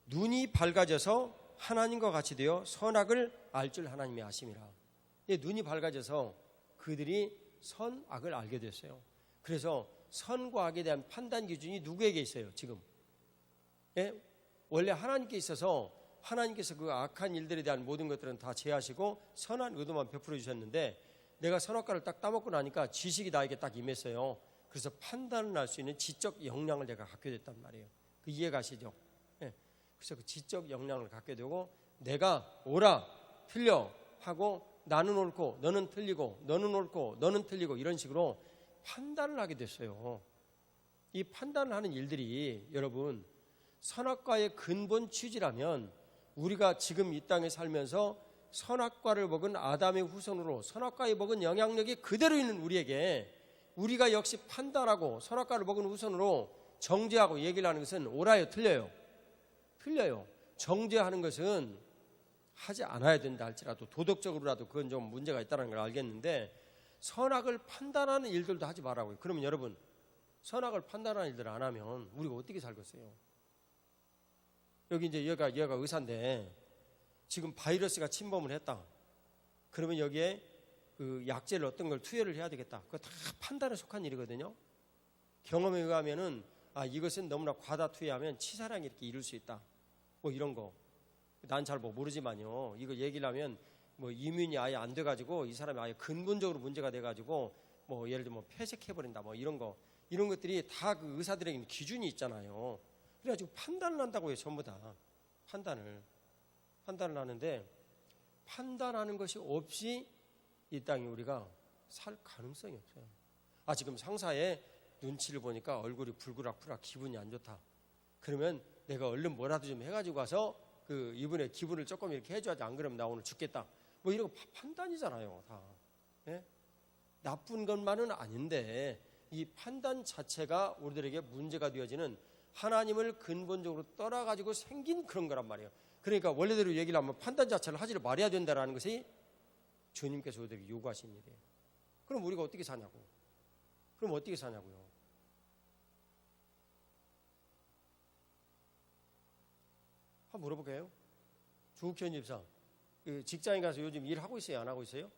S1: 눈이 밝아져서 하나님과 같이 되어 선악을 알 줄 하나님이 아심이라. 눈이 밝아져서 그들이 선악을 알게 됐어요. 그래서 선과 악에 대한 판단 기준이 누구에게 있어요? 지금 원래 하나님께 있어서 하나님께서 그 악한 일들에 대한 모든 것들은 다 제하시고 선한 의도만 베풀어 주셨는데 내가 선악과를 딱 따먹고 나니까 지식이 나에게 딱 임했어요. 그래서 판단을 할 수 있는 지적 역량을 내가 갖게 됐단 말이에요. 그 이해 가시죠? 그래서 그 지적 역량을 갖게 되고 내가 옳아 틀려 하고 나는 옳고 너는 틀리고 너는 옳고 너는 틀리고 이런 식으로 판단을 하게 됐어요. 이 판단을 하는 일들이 여러분 선악과의 근본 취지라면 우리가 지금 이 땅에 살면서 선악과를 먹은 아담의 후손으로 선악과에 먹은 영향력이 그대로 있는 우리에게 우리가 역시 판단하고 선악과를 먹은 후손으로 정죄하고 얘기를 하는 것은 옳아요 틀려요? 틀려요. 정죄하는 것은 하지 않아야 된다 할지라도 도덕적으로라도 그건 좀 문제가 있다는 걸 알겠는데 선악을 판단하는 일들도 하지 말라고요. 그러면 여러분 선악을 판단하는 일들을 안 하면 우리가 어떻게 살겠어요? 여기 이제 얘가 의사인데 지금 바이러스가 침범을 했다. 그러면 여기에 그 약제를 어떤 걸 투여를 해야 되겠다. 그거 다 판단에 속한 일이거든요. 경험에 의하면은 이것은 너무나 과다 투여하면 치사량이 이렇게 이룰 수 있다. 뭐 이런 거. 난 잘 모르지만요. 이거 얘기를 하면 뭐 이민이 아예 안 돼가지고 이 사람이 아예 근본적으로 문제가 돼가지고 뭐 예를 들면 폐색해버린다 뭐 이런 것들이 다 그 의사들에게는 기준이 있잖아요. 그래가지고 판단을 한다고요. 전부 다 판단을 하는데 판단하는 것이 없이 이 땅에 우리가 살 가능성이 없어요. 지금 상사의 눈치를 보니까 얼굴이 불그락불락 기분이 안 좋다. 그러면 내가 얼른 뭐라도 좀 해가지고 가서 그 이분의 기분을 조금 이렇게 해줘야지, 안 그러면 나 오늘 죽겠다. 뭐 이런 거 판단이잖아요, 다. 예? 나쁜 것만은 아닌데 이 판단 자체가 우리들에게 문제가 되어지는, 하나님을 근본적으로 떠나가지고 생긴 그런 거란 말이에요. 그러니까 원래대로 얘기를 하면 판단 자체를 하지를 말아야 된다라는 것이 주님께서 우리에게 요구하신 일이에요. 그럼 우리가 어떻게 사냐고. 그럼 어떻게 사냐고요. 한번 물어볼게요. 조국현 집사, 직장에 가서 요즘 일하고 있어요? 안 하고 있어요?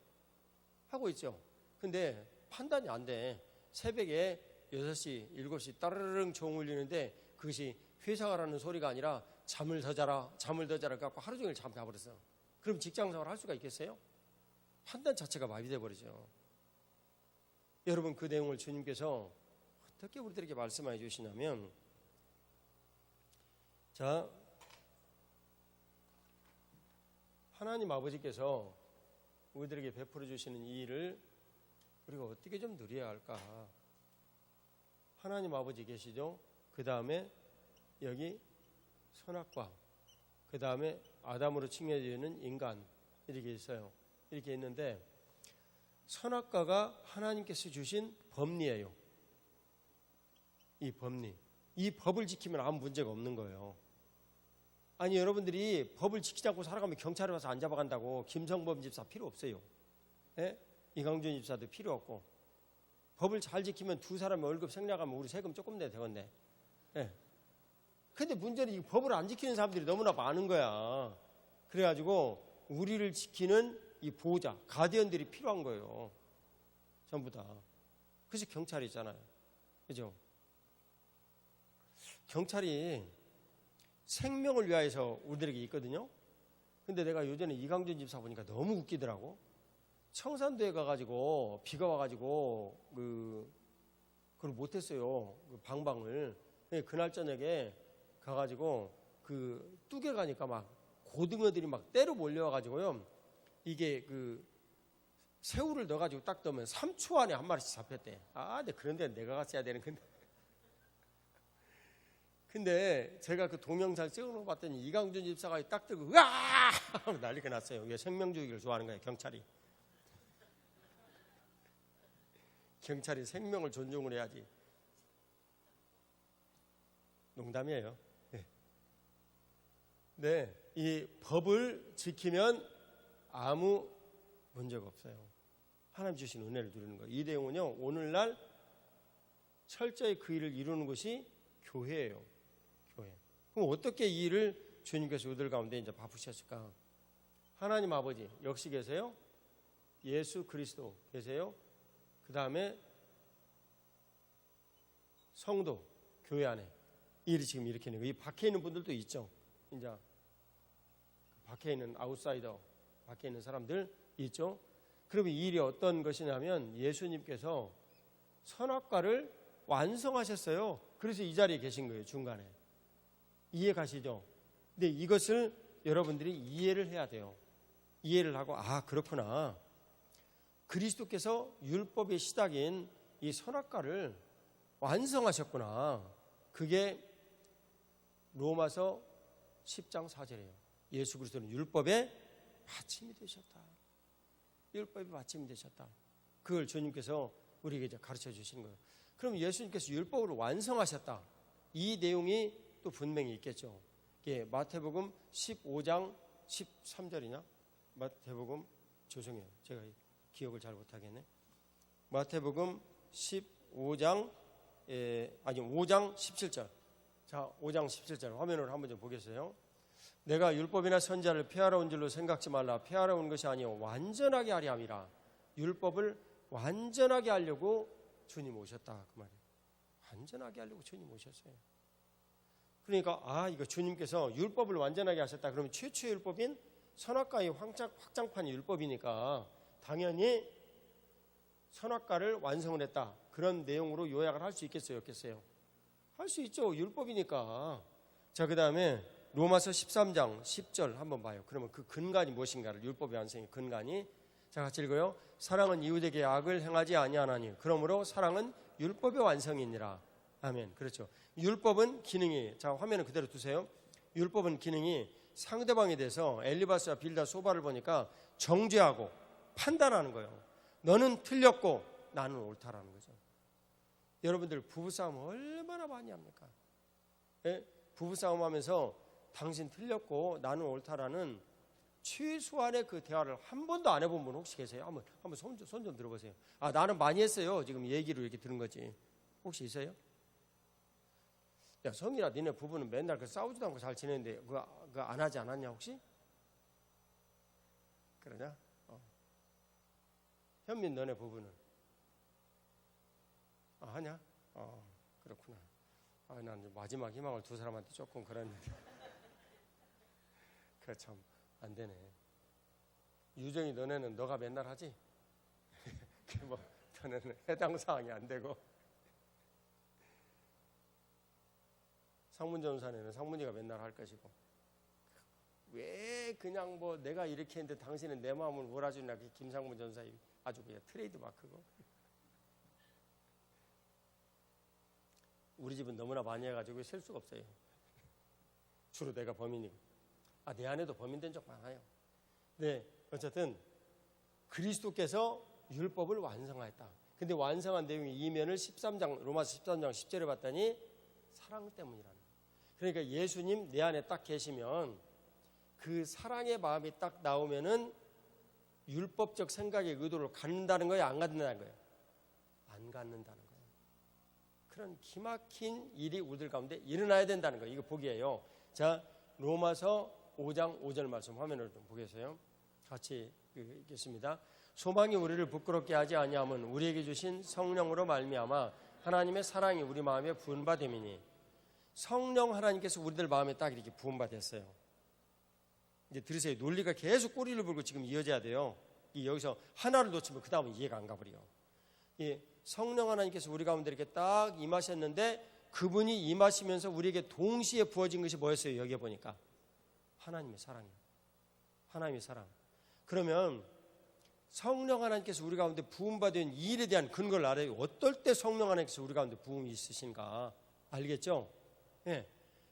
S1: 하고 있죠. 근데 판단이 안 돼. 새벽에 6시, 7시 따르릉 종 울리는데 그것이 회사 가라는 소리가 아니라 잠을 더 자라 갖고 하루 종일 잠 자버렸어. 그럼 직장생활 할 수가 있겠어요? 판단 자체가 마비돼 버리죠. 여러분, 그 내용을 주님께서 어떻게 우리들에게 말씀해 주시냐면, 자, 하나님 아버지께서 우리들에게 베풀어 주시는 이 일을 우리가 어떻게 좀 누려야 할까? 하나님 아버지 계시죠? 그 다음에 여기 선악과, 그 다음에 아담으로 칭해지는 인간, 이렇게 있어요. 이렇게 있는데, 선악과가 하나님께서 주신 법리예요. 이 법리, 이 법을 지키면 아무 문제가 없는 거예요. 아니, 여러분들이 법을 지키지 않고 살아가면 경찰에 와서 안 잡아간다고. 김성범 집사 필요 없어요. 예? 이강준 집사도 필요 없고. 법을 잘 지키면 두 사람의 월급 생략하면 우리 세금 조금 내야 되겠네. 예. 근데 문제는 이 법을 안 지키는 사람들이 너무나 많은 거야. 그래가지고 우리를 지키는 이 보호자, 가디언들이 필요한 거예요. 전부 다. 그래서 경찰이 있잖아요. 그죠? 경찰이 생명을 위하여서 우리들에게 있거든요. 근데 내가 요전에 이강준 집사 보니까 너무 웃기더라고. 청산도에 가가지고 비가 와가지고 그걸 못했어요. 그 방방을. 그날 저녁에 가가지고 그 뚝에 가니까 막 고등어들이 막 때로 몰려와가지고요. 이게 그 새우를 넣어가지고 딱 넣으면 3초 안에 한 마리씩 잡혔대. 근데 그런데 내가 갔어야 되는 건데. 근데 제가 그 동영상 찍어놓고 봤더니 이강준 집사가 딱 들고 으아! 난리가 났어요. 이게 생명주의를 좋아하는 거예요, 경찰이. 경찰이 생명을 존중을 해야지. 농담이에요. 네, 이 법을 지키면 아무 문제가 없어요. 하나님 주신 은혜를 누리는 거예요. 이 내용은요, 오늘날 철저히 그 일을 이루는 것이 교회예요. 교회. 그럼 어떻게 이 일을 주님께서 우리들 가운데 이제 바쁘셨을까? 하나님 아버지 역시 계세요. 예수 그리스도 계세요. 그 다음에 성도, 교회 안에 이 일이 지금 이렇게 있는 거예요. 이 밖에 있는 분들도 있죠. 이제 밖에 있는 아웃사이더, 밖에 있는 사람들 있죠. 그러면 이 일이 어떤 것이냐면 예수님께서 선악과를 완성하셨어요. 그래서 이 자리에 계신 거예요. 중간에. 이해 가시죠? 근데 이것을 여러분들이 이해를 해야 돼요. 이해를 하고 그렇구나. 그리스도께서 율법의 시작인 이 선악과를 완성하셨구나. 그게 로마서 10장 4절이에요. 예수 그리스도는 율법의 받침이 되셨다. 율법의 받침이 되셨다. 그걸 주님께서 우리에게 이제 가르쳐 주신 거예요. 그럼 예수님께서 율법을 완성하셨다. 이 내용이 또 분명히 있겠죠. 예, 마태복음 15장 13절이냐? 마태복음, 죄송해요. 제가 기억을 잘 못하겠네. 마태복음 15장 5장 17절. 자, 5장 17절 화면으로 한번 좀 보겠어요. 내가 율법이나 선지자를 폐하러 온 줄로 생각지 말라. 폐하러 온 것이 아니요 완전하게 하려 함이라. 율법을 완전하게 하려고 주님 오셨다. 그 말이에요. 완전하게 하려고 주님 오셨어요. 그러니까 이거 주님께서 율법을 완전하게 하셨다. 그러면 최초의 율법인 선악과의 확장판이 율법이니까 당연히 선악과를 완성을 했다. 그런 내용으로 요약을 할 수 있겠어요? 없겠어요? 할 수 있죠. 율법이니까. 자, 그 다음에 로마서 13장 10절 한번 봐요. 그러면 그 근간이 무엇인가를, 율법의 완성의 근간이. 자, 같이 읽어요. 사랑은 이웃에게 악을 행하지 아니하나니 그러므로 사랑은 율법의 완성이니라. 아멘. 그렇죠. 율법은 기능이, 자, 화면을 그대로 두세요. 율법은 기능이 상대방에 대해서 엘리바스와 빌다 소바를 보니까 정죄하고 판단하는 거예요. 너는 틀렸고 나는 옳다라는 거죠. 여러분들 부부싸움 얼마나 많이 합니까? 예? 부부싸움 하면서 당신 틀렸고 나는 옳다라는 최소한의 그 대화를 한 번도 안 해본 분 혹시 계세요? 한번 손 좀 들어보세요. 나는 많이 했어요. 지금 얘기를 이렇게 들은 거지. 혹시 있어요? 야, 성이라 니네 부부는 맨날 그 싸우지도 않고 잘 지내는데 그거 안 하지 않았냐 혹시? 그러냐? 현민 너네 부부는 하냐? 그렇구나. 난 마지막 희망을 두 사람한테 조금 그랬는데 그 참 안 되네. 유정이 너네는 너가 맨날 하지? 뭐 너네는 해당 사항이 안 되고 상문전사는 상문이가 맨날 할 것이고 왜 그냥 뭐 내가 이렇게 했는데 당신은 내 마음을 몰아주냐. 김상문 전사 아주 그냥 트레이드 마크고. 우리 집은 너무나 많이 해가지고 셀 수가 없어요. 주로 내가 범인이고. 내 아내도 범인된 적 많아요. 네, 어쨌든 그리스도께서 율법을 완성하였다. 근데 완성한 내용이 이면을 13장 로마서 13장 10절에 봤더니 사랑 때문이라는 거예요. 그러니까 예수님 내 안에 딱 계시면 그 사랑의 마음이 딱 나오면은 율법적 생각의 의도를 갖는다는 거예요? 안 갖는다는 거예요? 안 갖는다는 거예요. 그런 기막힌 일이 우리들 가운데 일어나야 된다는 거예요. 이거 복이에요. 자, 로마서 5장 5절 말씀 화면으로 좀 보겠어요. 같이 읽겠습니다. 소망이 우리를 부끄럽게 하지 아니하면 우리에게 주신 성령으로 말미암아 하나님의 사랑이 우리 마음에 부은바됨이니. 성령 하나님께서 우리들 마음에 딱 이렇게 부은바됐어요. 이제 들으세요. 논리가 계속 꼬리를 불고 지금 이어져야 돼요. 여기서 하나를 놓치면 그 다음은 이해가 안 가버려. 성령 하나님께서 우리 가운데 이렇게 딱 임하셨는데 그분이 임하시면서 우리에게 동시에 부어진 것이 뭐였어요? 여기에 보니까 하나님의 사랑이에요. 하나님의 사랑. 그러면 성령 하나님께서 우리 가운데 부음받은 이 일에 대한 근거를 알아요. 어떨 때 성령 하나님께서 우리 가운데 부음이 있으신가 알겠죠? 네,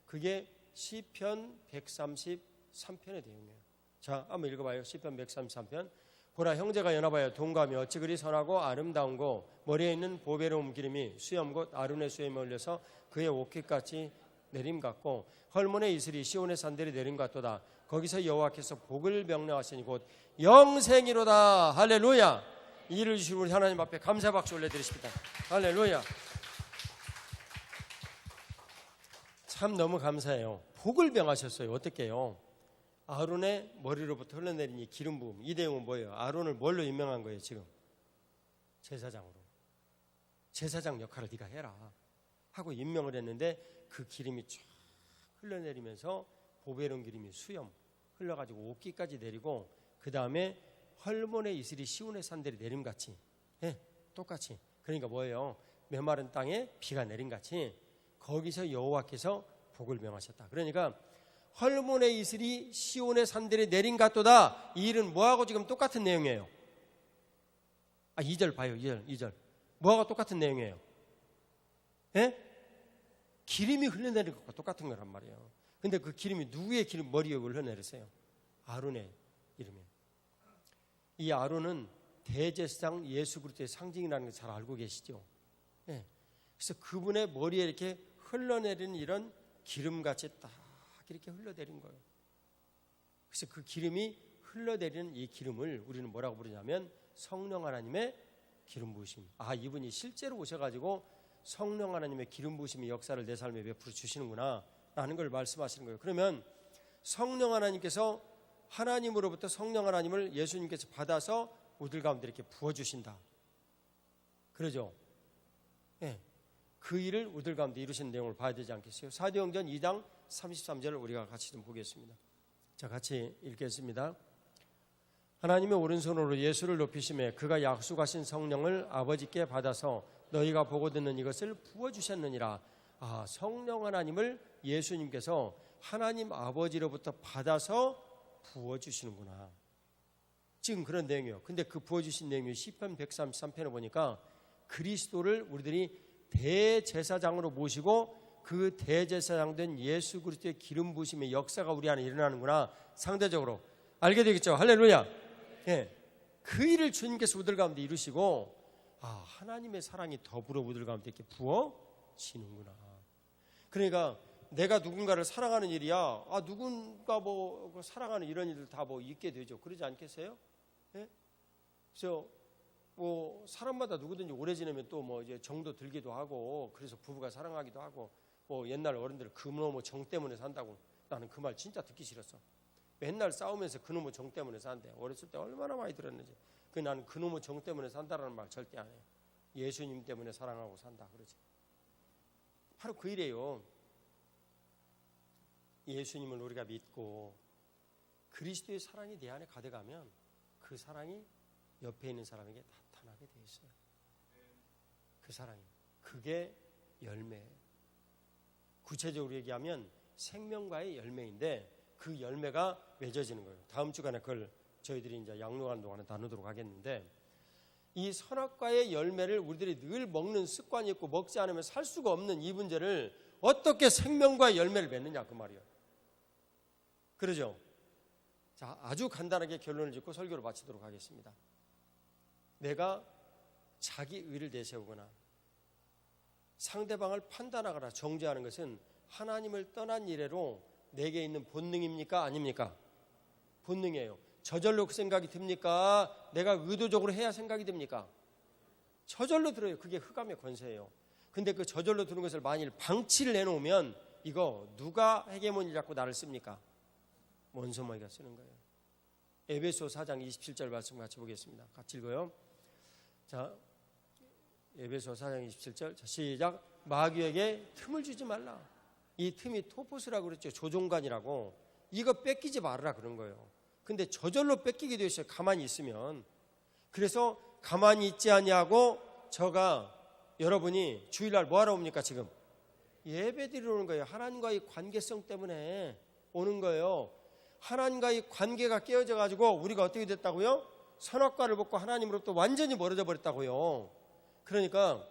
S1: 그게 시편 133편의 내용이에요. 자, 한번 읽어봐요. 시편 133편. 보라, 형제가 연합하여 동감이 어찌 그리 선하고 아름다운고 머리에 있는 보배로움 기름이 수염 곧 아론의 수염에 올려서 그의 옷깃같이 내림 같고 헐몬의 이슬이 시온의 산들이 내림 같도다. 거기서 여호와께서 복을 명령하시니 곧 영생이로다. 할렐루야. 이를 주신 우리 하나님 앞에 감사 박수 올려드리십니다. 할렐루야. 참 너무 감사해요. 복을 명하셨어요. 어떻게 해요? 아론의 머리로부터 흘러내린 이 기름 부음. 이 내용은 뭐예요? 아론을 뭘로 임명한 거예요 지금? 제사장으로. 제사장 역할을 네가 해라 하고 임명을 했는데 그 기름이 쫙 흘러내리면서 보배로운 기름이 수염 흘러가지고 옷깃까지 내리고 그 다음에 헐몬의 이슬이 시온의 산들이 내림같이 똑같이. 그러니까 뭐예요? 메마른 땅에 비가 내림같이 거기서 여호와께서 복을 명하셨다. 그러니까 헐몬의 이슬이 시온의 산들이 내린 같도다. 이 일은 뭐하고 지금 똑같은 내용이에요? 2절 봐요. 2절. 뭐하고 똑같은 내용이에요? 기름이 흘러내린 것과 똑같은 거란 말이에요. 근데 그 기름이 누구의 머리에 흘러내렸어요? 아론의 이름이에요. 이 아론은 대제사장 예수 그리스도의 상징이라는 걸 잘 알고 계시죠? 그래서 그분의 머리에 이렇게 흘러내리는 이런 기름같이 딱 이렇게 흘러내린 거예요. 그래서 그 기름이 흘러내리는 이 기름을 우리는 뭐라고 부르냐면 성령 하나님의 기름 부으심. 이분이 실제로 오셔가지고 성령 하나님의 기름 부으심의 역사를 내 삶에 베풀어 주시는구나 라는 걸 말씀하시는 거예요. 그러면 성령 하나님께서 하나님으로부터 성령 하나님을 예수님께서 받아서 우리들 가운데 이렇게 부어주신다. 그러죠? 그 일을 우리들 가운데 이루신 내용을 봐야 되지 않겠어요? 사도행전 2장 33절을 우리가 같이 좀 보겠습니다. 자, 같이 읽겠습니다. 하나님의 오른손으로 예수를 높이시매 그가 약속하신 성령을 아버지께 받아서 너희가 보고 듣는 이것을 부어주셨느니라. 아, 성령 하나님을 예수님께서 하나님 아버지로부터 받아서 부어주시는구나. 지금 그런 내용이에요. 근데 그 부어주신 내용이 시편 133편에 보니까 그리스도를 우리들이 대제사장으로 모시고 그 대제사장 된 예수 그리스도의 기름 부으심의 역사가 우리 안에 일어나는구나. 상대적으로 알게 되겠죠. 할렐루야. 예. 그 일을 주님께서 우리들 가운데 이루시고, 아, 하나님의 사랑이 더불어 우리들 가운데 이렇게 부어지는구나. 그러니까 내가 누군가를 사랑하는 일이야. 아, 누군가 뭐 사랑하는 이런 일들 다 뭐 있게 되죠. 그러지 않겠어요? 예? 그래서 뭐 사람마다 누구든지 오래 지내면 또 뭐 이제 정도 들기도 하고, 그래서 부부가 사랑하기도 하고, 뭐 옛날 어른들 그놈의 정 때문에 산다고. 나는 그 말 진짜 듣기 싫었어. 맨날 싸우면서 그놈의 정 때문에 산대. 어렸을 때 얼마나 많이 들었는지. 나는 그놈의 정 때문에 산다라는 말 절대 안 해요. 예수님 때문에 사랑하고 산다 그러지. 바로 그 일이에요. 예수님을 우리가 믿고 그리스도의 사랑이 내 안에 가득하면 그 사랑이 옆에 있는 사람에게 나타나게 돼 있어요. 그 사랑이. 그게 열매예요. 구체적으로 얘기하면 생명과의 열매인데 그 열매가 맺어지는 거예요. 다음 주간에 그걸 저희들이 이제 양육하는 동안에 나누도록 하겠는데, 이 선악과의 열매를 우리들이 늘 먹는 습관이 있고 먹지 않으면 살 수가 없는 이 문제를 어떻게 생명과의 열매를 맺느냐 그 말이에요. 그러죠? 자, 아주 간단하게 결론을 짓고 설교를 마치도록 하겠습니다. 내가 자기 의를 내세우거나 상대방을 판단하거나 정죄하는 것은 하나님을 떠난 이래로 내게 있는 본능입니까? 아닙니까? 본능이에요. 저절로 그 생각이 듭니까? 내가 의도적으로 해야 생각이 듭니까? 저절로 들어요. 그게 흑암의 권세예요. 근데 그 저절로 드는 것을 만일 방치를 해놓으면 이거 누가 헤게모니를 잡고 나를 씁니까? 원소마귀가 쓰는 거예요. 에베소 4장 27절 말씀 같이 보겠습니다. 같이 읽어요. 자, 에베소 4장 27절. 자, 시작. 마귀에게 틈을 주지 말라. 이 틈이 토포스라고 그랬죠. 조종관이라고. 이거 뺏기지 말아라 그런 거예요. 근데 저절로 뺏기게 되어 있어요. 가만히 있으면. 그래서 가만히 있지 아니하고 저가 여러분이 주일날 뭐하러 옵니까 지금? 예배드리러 오는 거예요. 하나님과의 관계성 때문에 오는 거예요. 하나님과의 관계가 깨어져 가지고 우리가 어떻게 됐다고요? 선악과를 먹고 하나님으로부터 완전히 멀어져 버렸다고요. 그러니까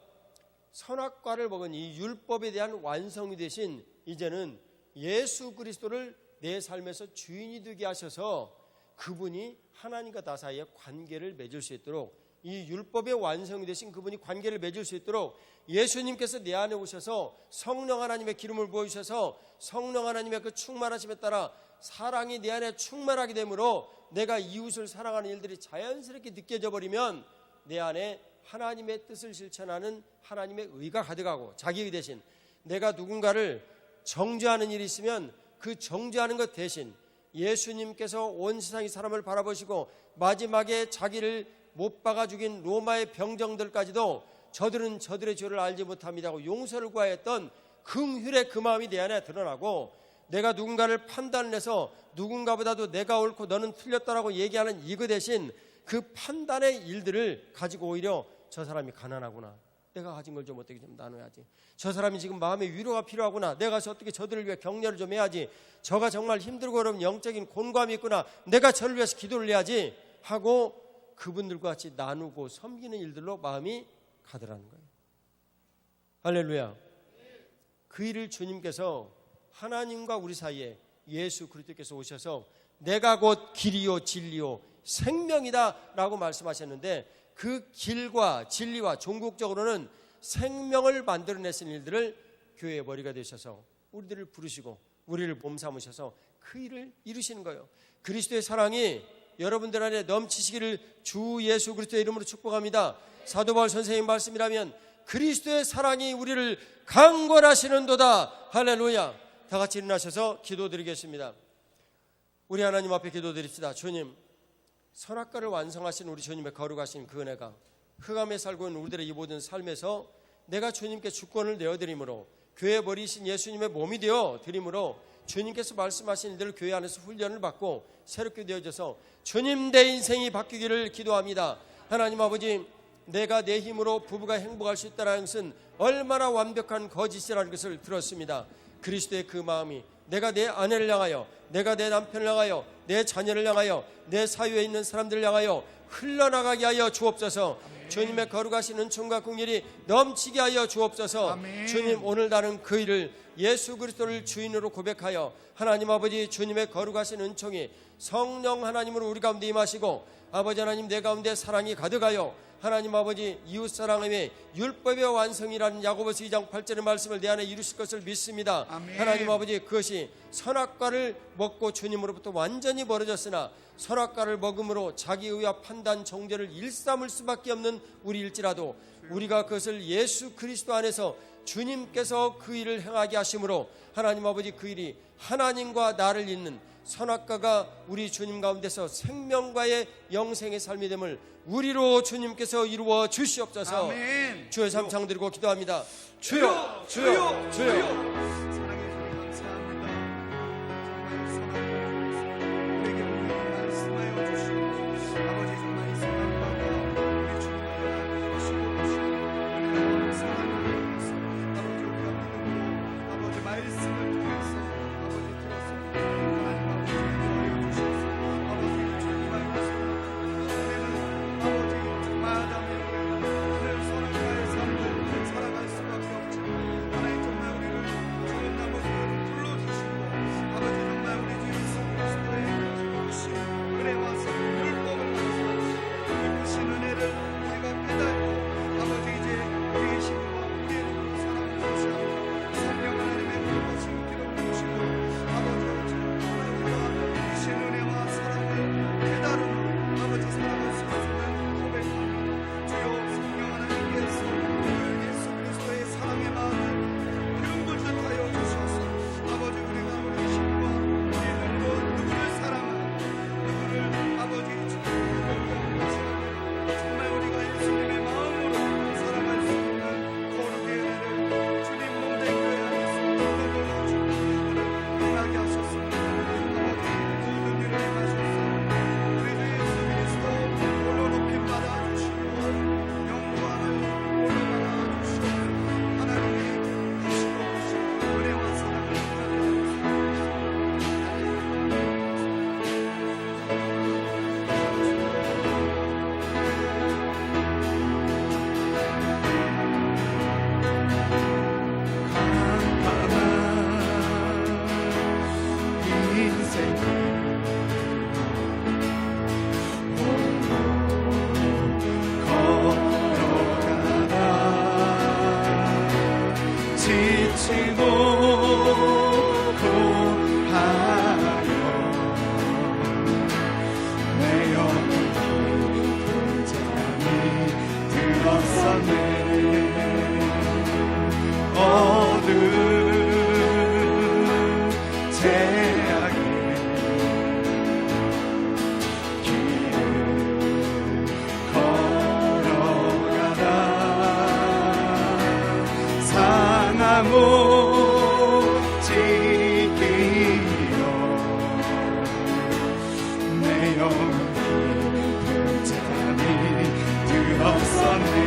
S1: 선악과를 먹은 이 율법에 대한 완성이 되신 이제는 예수 그리스도를 내 삶에서 주인이 되게 하셔서 그분이 하나님과 나 사이에 관계를 맺을 수 있도록, 이 율법의 완성이 되신 그분이 관계를 맺을 수 있도록 예수님께서 내 안에 오셔서 성령 하나님의 기름을 부어주셔서 성령 하나님의 그 충만하심에 따라 사랑이 내 안에 충만하게 되므로 내가 이웃을 사랑하는 일들이 자연스럽게 느껴져 버리면 내 안에 하나님의 뜻을 실천하는 하나님의 의가 가득하고, 자기의 대신 내가 누군가를 정죄하는 일이 있으면 그 정죄하는 것 대신 예수님께서 온 세상의 사람을 바라보시고 마지막에 자기를 못 박아 죽인 로마의 병정들까지도 저들은 저들의 죄를 알지 못합니다고 용서를 구하였던 긍휼의 그 마음이 내 안에 드러나고, 내가 누군가를 판단해서 누군가보다도 내가 옳고 너는 틀렸다라고 얘기하는 이거 대신 그 판단의 일들을 가지고 오히려 저 사람이 가난하구나, 내가 가진 걸 좀 어떻게 좀 나눠야지, 저 사람이 지금 마음의 위로가 필요하구나, 내가 가서 어떻게 저들을 위해 격려를 좀 해야지, 저가 정말 힘들고 어려운 영적인 곤감이 있구나, 내가 저를 위해서 기도를 해야지 하고 그분들과 같이 나누고 섬기는 일들로 마음이 가더라는 거예요. 할렐루야. 그 일을 주님께서 하나님과 우리 사이에 예수 그리스도께서 오셔서 내가 곧 길이요 진리요 생명이다 라고 말씀하셨는데, 그 길과 진리와 종국적으로는 생명을 만들어내신 일들을 교회의 머리가 되셔서 우리들을 부르시고 우리를 몸 삼으셔서 그 일을 이루시는 거예요. 그리스도의 사랑이 여러분들 안에 넘치시기를 주 예수 그리스도의 이름으로 축복합니다. 사도 바울 선생님 말씀이라면 그리스도의 사랑이 우리를 강권하시는도다. 할렐루야. 다 같이 일어나셔서 기도드리겠습니다. 우리 하나님 앞에 기도드립시다. 주님, 선악과를 완성하신 우리 주님의 거룩하신 그 은혜가 흑암에 살고 있는 우리들의 이 모든 삶에서 내가 주님께 주권을 내어드림으로 교회 버리신 예수님의 몸이 되어 드림으로 주님께서 말씀하신 일들을 교회 안에서 훈련을 받고 새롭게 되어져서 주님 내 인생이 바뀌기를 기도합니다. 하나님 아버지, 내가 내 힘으로 부부가 행복할 수 있다는 것은 얼마나 완벽한 거짓이라는 것을 들었습니다. 그리스도의 그 마음이 내가 내 아내를 향하여, 내가 내 남편을 향하여, 내 자녀를 향하여, 내 사유에 있는 사람들을 향하여 흘러나가게 하여 주옵소서. 아멘. 주님의 거룩하신 은총과 긍휼이 넘치게 하여 주옵소서. 아멘. 주님, 오늘 나는 그 일을 예수 그리스도를 주인으로 고백하여 하나님 아버지, 주님의 거룩하신 은총이 성령 하나님으로 우리 가운데 임하시고 아버지 하나님, 내 가운데 사랑이 가득하여 하나님 아버지, 이웃사랑의 율법의 완성이라는 야고보서 2장 8절의 말씀을 내 안에 이루실 것을 믿습니다. 아멘. 하나님 아버지, 그것이 선악과를 먹고 주님으로부터 완전히 멀어졌으나 선악과를 먹음으로 자기 의와 판단, 정죄를 일삼을 수밖에 없는 우리일지라도 우리가 그것을 예수 그리스도 안에서 주님께서 그 일을 행하게 하심으로 하나님 아버지, 그 일이 하나님과 나를 잇는 선악과가 우리 주님 가운데서 생명과의 영생의 삶이 됨을 우리로 주님께서 이루어 주시옵소서. 아멘. 주의 삼창 드리고 기도합니다. 주여, 주여, 주여.
S2: 사랑해 주님 감사합니다. 정말 우리에게 분명히 말씀하여 주시고 아버지, 정말 이 시간 가운데 우리 주님을 하시고 계시는 사랑을 통해서 아버지, 우리가 믿음으로 아버지 말씀을 통해서 아버지 들었습니다. 하나님 아버지 인도하여 주셔서 아버지 주님 안에서 아버지 마다의 오늘 선악과의 삶을 살아갈 수밖에 없지만 하나님 정말 우리를 좋은 나무로 불러주시고 아버지 정말 우리 주 예수 그리스도의 크신 은혜와 율법을 말씀하시고 그 크신 은혜를 우리가 깨달고 아버지 이제 우리의 힘과 우리의 눈으로 사랑을 주시고 성령 하나님의 거룩하신 기름 부으시고 아버지 정말 우리가 크신 은혜와 사랑을 깨달음으로 아버지 살아갈 수 있음을 고백합니다. 주여, 성령 하나님께서 그 예수 그리스도의 사랑의 마음을 눈물듯 하여 주셔서 아버지, 우리가 우리 힘과 우리 눈으로 누구를 사랑하고 누구를 아버지 주님을 경배하시고 정말 우리가 예수님의 마음으로 살아갈 수 있는 거룩의 은혜를 주님 몸된 교회 안에서 너무나 주님의 은혜를 행하게 하셨습니다. 아버지, 모든 일을 행하셔서 우리 주 예수 그리스도 홀로 높임 받아 주시고 영광을 홀로 받아 주시고 하나님의 크시고 크신 은혜와 사랑을 지치고 고하여 내 영혼이 굉장히 들었었네. 어두운 제약의 길을 걸어가다 상하고 지키려 내 영혼이 굉장히 들었었네.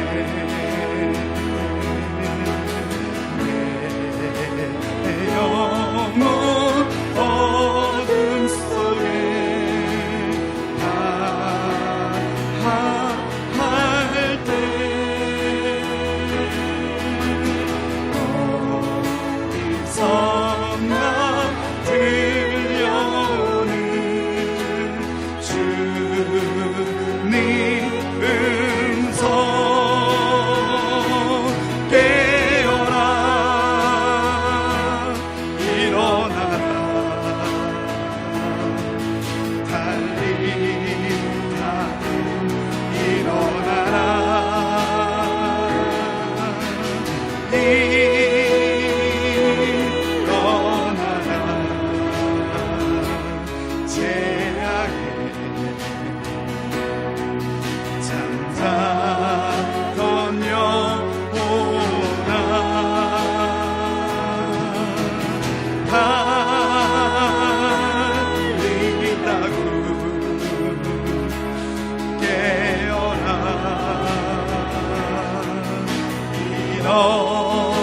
S2: 내 영혼 어둠 속에 다할 때 어디선가 들려오는 주님 음성 깨어라 일어나라 달리 일어나라 제약에 잠자던 영혼을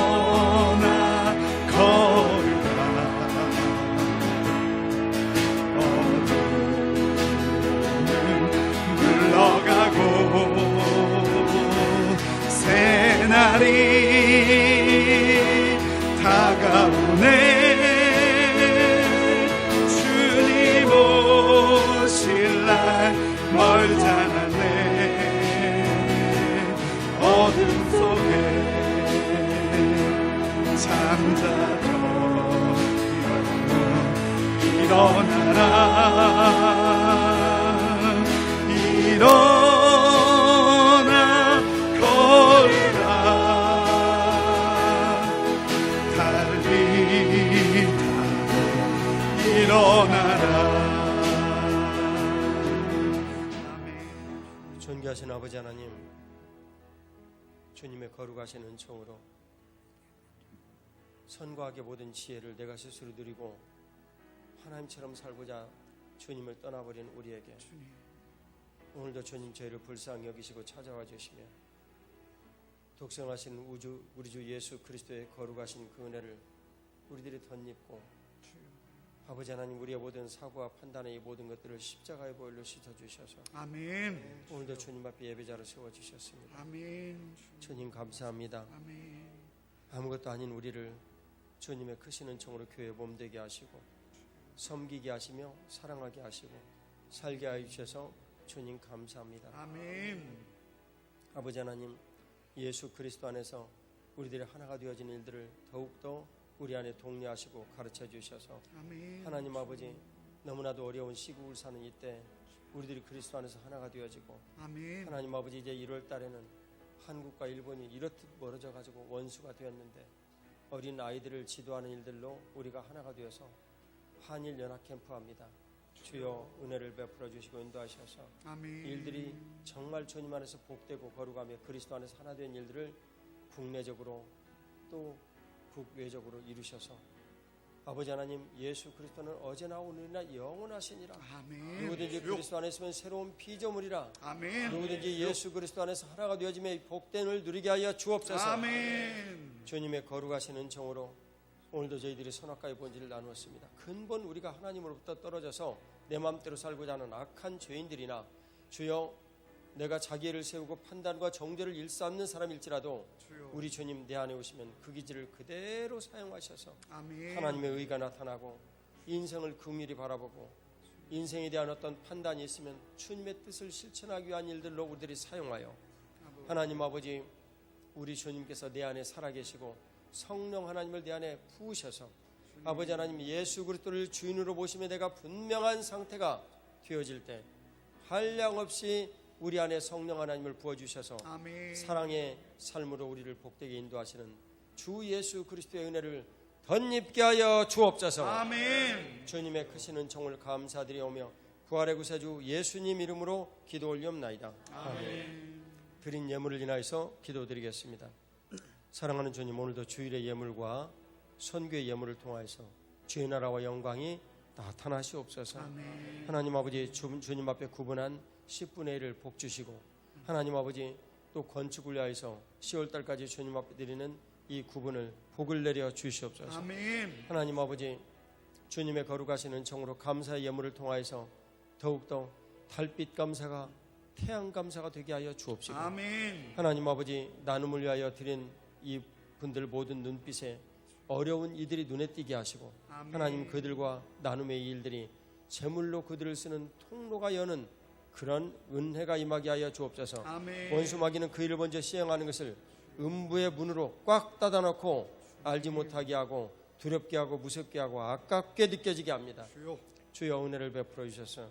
S2: 일어나 걸으라. 어둠은 물러가고 새날이 다가오네. 주님 오실 날 멀잖아네. 어둠 속에 잠자던 일어나라. 일어나 걸으라. 달리 타고 일어나라.
S1: 존귀하신 아버지 하나님, 주님의 거룩하신 은총으로 선과 악의 모든 지혜를 내가 스스로 누리고 하나님처럼 살고자 주님을 떠나버린 우리에게 오늘도 주님 저희를 불쌍히 여기시고 찾아와 주시며 독생하신 우리 주 예수 그리스도의 거룩하신 그 은혜를 우리들이 덧입고 아버지 하나님, 우리의 모든 사고와 판단의 이 모든 것들을 십자가의 보혈로 씻어주셔서
S2: 아멘.
S1: 오늘도 주님 앞에 예배자로 세워주셨습니다.
S2: 아멘.
S1: 주님 감사합니다.
S2: 아멘.
S1: 아무것도 아닌 우리를 주님의 크신 은총으로 교회에 몸되게 하시고 섬기게 하시며 사랑하게 하시고 살게 하여 주셔서 주님 감사합니다.
S2: 아멘.
S1: 아버지 하나님, 예수 그리스도 안에서 우리들이 하나가 되어진 일들을 더욱더 우리 안에 독려하시고 가르쳐 주셔서
S2: 아멘.
S1: 하나님 아버지, 너무나도 어려운 시국을 사는 이때 우리들이 그리스도 안에서 하나가 되어지고
S2: 아멘.
S1: 하나님 아버지, 이제 1월 달에는 한국과 일본이 이렇듯 멀어져 가지고 원수가 되었는데 어린 아이들을 지도하는 일들로 우리가 하나가 되어서 한일 연합 캠프합니다. 주여 은혜를 베풀어 주시고 인도하셔서
S2: 아멘.
S1: 일들이 정말 주님 안에서 복되고 거룩하며 그리스도 안에서 하나 된 일들을 국내적으로 또 국외적으로 이루셔서 아버지 하나님, 예수 그리스도는 어제나 오늘이나 영원하시니라.
S2: 아멘.
S1: 누구든지 그리스도 안에 있으면 새로운 피조물이라.
S2: 아멘.
S1: 누구든지 예수 그리스도 안에서 하나가 되어지며 복된을 누리게 하여 주옵소서.
S2: 아멘.
S1: 주님의 거룩하신 은총으로 오늘도 저희들이 선악과의 본질을 나누었습니다. 근본 우리가 하나님으로부터 떨어져서 내 마음대로 살고자 하는 악한 죄인들이나 주여 내가 자기를 세우고 판단과 정죄를 일삼는 사람일지라도
S2: 주여.
S1: 우리 주님 내 안에 오시면 그 기질을 그대로 사용하셔서
S2: 아멘.
S1: 하나님의 의가 나타나고 인생을 긍휼히 바라보고 인생에 대한 어떤 판단이 있으면 주님의 뜻을 실천하기 위한 일들로 우리들이 사용하여 하나님 아버지, 우리 주님께서 내 안에 살아계시고 성령 하나님을 내 안에 부으셔서 아버지 하나님, 예수 그리스도를 주인으로 모시며 내가 분명한 상태가 되어질 때 한량없이 우리 안에 성령 하나님을 부어주셔서
S2: 아멘.
S1: 사랑의 삶으로 우리를 복되게 인도하시는 주 예수 그리스도의 은혜를 덧입게 하여 주옵소서.
S2: 아멘.
S1: 주님의 크신 은총을 감사드리오며 부활의 구세주 예수님 이름으로 기도 올리옵나이다. 아멘. 드린 예물을 인하여서 기도드리겠습니다. 사랑하는 주님, 오늘도 주일의 예물과 선교의 예물을 통하여서 주의 나라와 영광이 나타나시옵소서.
S2: 아멘.
S1: 하나님 아버지, 주님 앞에 구분한 10분의 1을 복 주시고 하나님 아버지, 또 건축을 위하여서 10월달까지 주님 앞에 드리는 이 구분을 복을 내려 주시옵소서.
S2: 아멘.
S1: 하나님 아버지, 주님의 거룩하신 은총으로 감사의 예물을 통하여서 더욱더 달빛 감사가 태양 감사가 되게 하여 주옵시고
S2: 아멘.
S1: 하나님 아버지, 나눔을 위하여 드린 이 분들 모든 눈빛에 어려운 이들이 눈에 띄게 하시고
S2: 아멘.
S1: 하나님, 그들과 나눔의 일들이 제물로 그들을 쓰는 통로가 여는 그런 은혜가 임하게 하여 주옵소서.
S2: 아멘.
S1: 원수 마귀는 그 일을 먼저 시행하는 것을 음부의 문으로 꽉 닫아놓고 알지 못하게 하고 두렵게 하고 무섭게 하고 아깝게 느껴지게 합니다.
S2: 주여.
S1: 주여 은혜를 베풀어 주셔서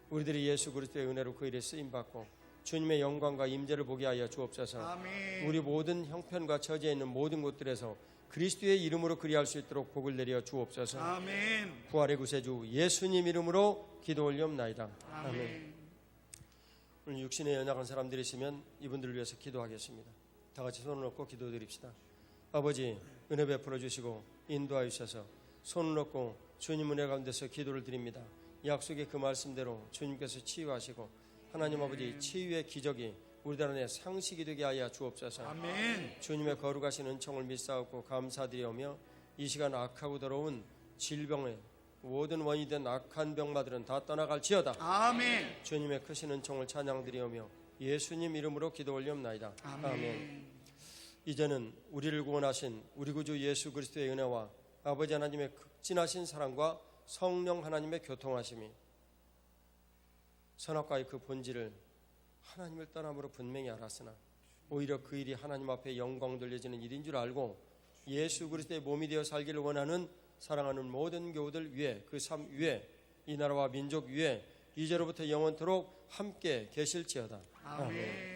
S1: 우리들이 예수 그리스도의 은혜로 그 일에 쓰임받고 주님의 영광과 임재를 보게 하여 주옵소서.
S2: 아멘.
S1: 우리 모든 형편과 처지에 있는 모든 곳들에서 그리스도의 이름으로 그리할 수 있도록 복을 내려 주옵소서.
S2: 아멘.
S1: 부활의 구세주 예수님 이름으로 기도 올리옵나이다. 아멘. 오늘 육신에 연약한 사람들이 있으면 이분들을 위해서 기도하겠습니다. 다 같이 손을 놓고 기도드립시다. 아버지, 은혜 베풀어 주시고 인도하여 주셔서 손을 놓고 주님 은혜 가운데서 기도를 드립니다. 약속의 그 말씀대로 주님께서 치유하시고 하나님 아버지, 치유의 기적이 우리들 안에 상식이 되게 하여 주옵소서.
S2: 아멘.
S1: 주님의 거룩하신 은총을 믿사옵고 감사드리오며 이 시간 악하고 더러운 질병의 모든 원인이 된 악한 병마들은 다 떠나갈지어다.
S2: 아멘.
S1: 주님의 크신 은총을 찬양드리오며 예수님 이름으로 기도 올리옵나이다. 아멘. 이제는 우리를 구원하신 우리 구주 예수 그리스도의 은혜와 아버지 하나님의 극진하신 사랑과 성령 하나님의 교통하심이 선악과의 그 본질을 하나님을 떠남으로 분명히 알았으나 오히려 그 일이 하나님 앞에 영광 돌려지는 일인 줄 알고 예수 그리스도의 몸이 되어 살기를 원하는 사랑하는 모든 교우들 위에 그 삶 위에 이 나라와 민족 위에 이제로부터 영원토록 함께 계실지어다.
S2: 아멘.